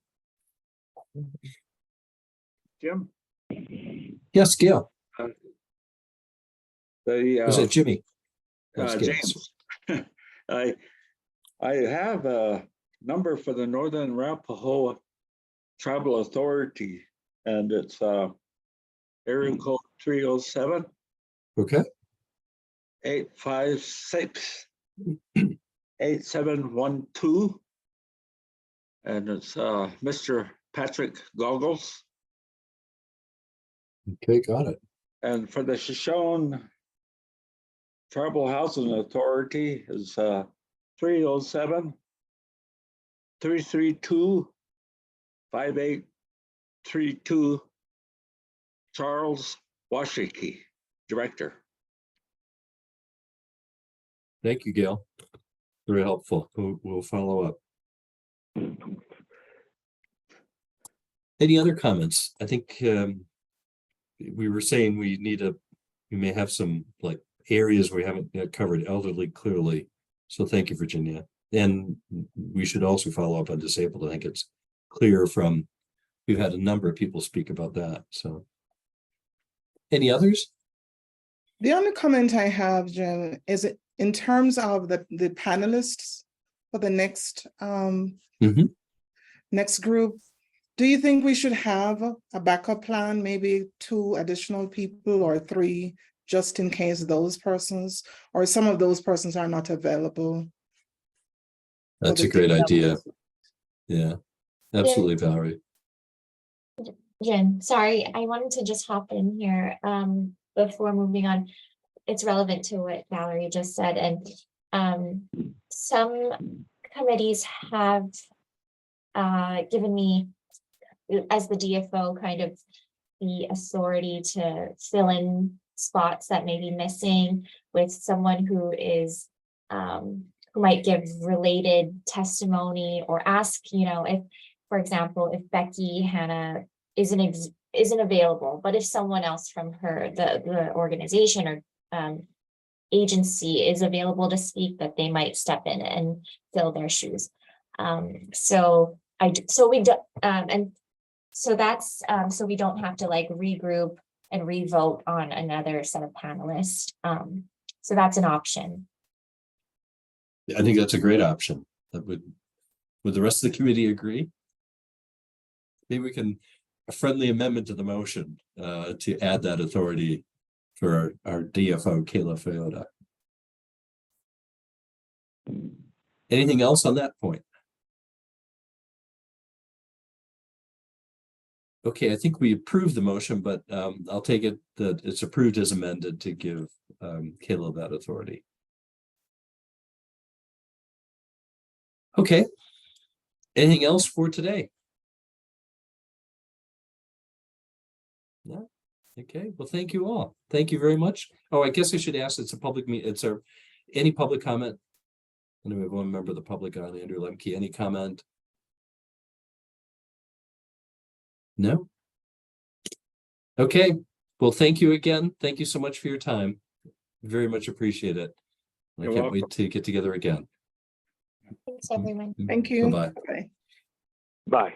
Speaker 9: Jim,
Speaker 1: Yes, Gail. Was
Speaker 9: the,
Speaker 1: it Jimmy? That's Gail.
Speaker 9: James. I have a number for the Northern Arapahoe Tribal Authority, and it's area code 307
Speaker 1: Okay.
Speaker 9: 856 8712. And it's Mr. Patrick Goggles.
Speaker 1: Okay, got it.
Speaker 9: And for the Shoshone Tribal Housing Authority is 307 332 5832. Charles Washiki, Director.
Speaker 1: Thank you, Gail. Very helpful. We'll follow up. Any other comments? I think we were saying we may have some like areas we haven't yet covered elderly clearly. So thank you, Virginia. And we should also follow up on disabled. I think it's clear from, we've had a number of people speak about that. So any others?
Speaker 7: The only comment I have, Jim, is in terms of the panelists for the next next group. Do you think we should have a backup plan, maybe 2 additional people or 3, just in case those persons or some of those persons are not available?
Speaker 1: That's a great idea. Yeah, absolutely, Valerie.
Speaker 3: Jen, sorry, I wanted to just hop in here before moving on. It's relevant to what Valerie just said, and some committees have given me, as the DFO, kind of the authority to fill in spots that may be missing with someone who is who might give related testimony or ask, if, for example, if Becky Hannah isn't available, but if someone else from the organization or agency is available to speak, that they might step in and fill their shoes. So we don't have to like regroup and revote on another set of panelists. So that's an option.
Speaker 1: I think that's a great option. That would the rest of the committee agree? Maybe we can, a friendly amendment to the motion to add that authority for our DFO, Kayla Fiota. Anything else on that point? Okay, I think we approved the motion, but I'll take it that it's approved as amended to give Kayla that authority. Okay. Anything else for today? No. Okay, well, thank you all. Thank you very much. Oh, I guess I should ask, it's a public meeting. Any public comment? And we have one member of the public on, Andrew Lemke. Any comment? No? Okay, well, thank you again. Thank you so much for your time. Very much appreciate it. I
Speaker 9: You're
Speaker 1: can't
Speaker 9: welcome.
Speaker 1: wait to get together again.
Speaker 3: Thanks, everyone.
Speaker 7: Thank you.
Speaker 1: Bye-bye.
Speaker 7: Bye.
Speaker 6: Bye.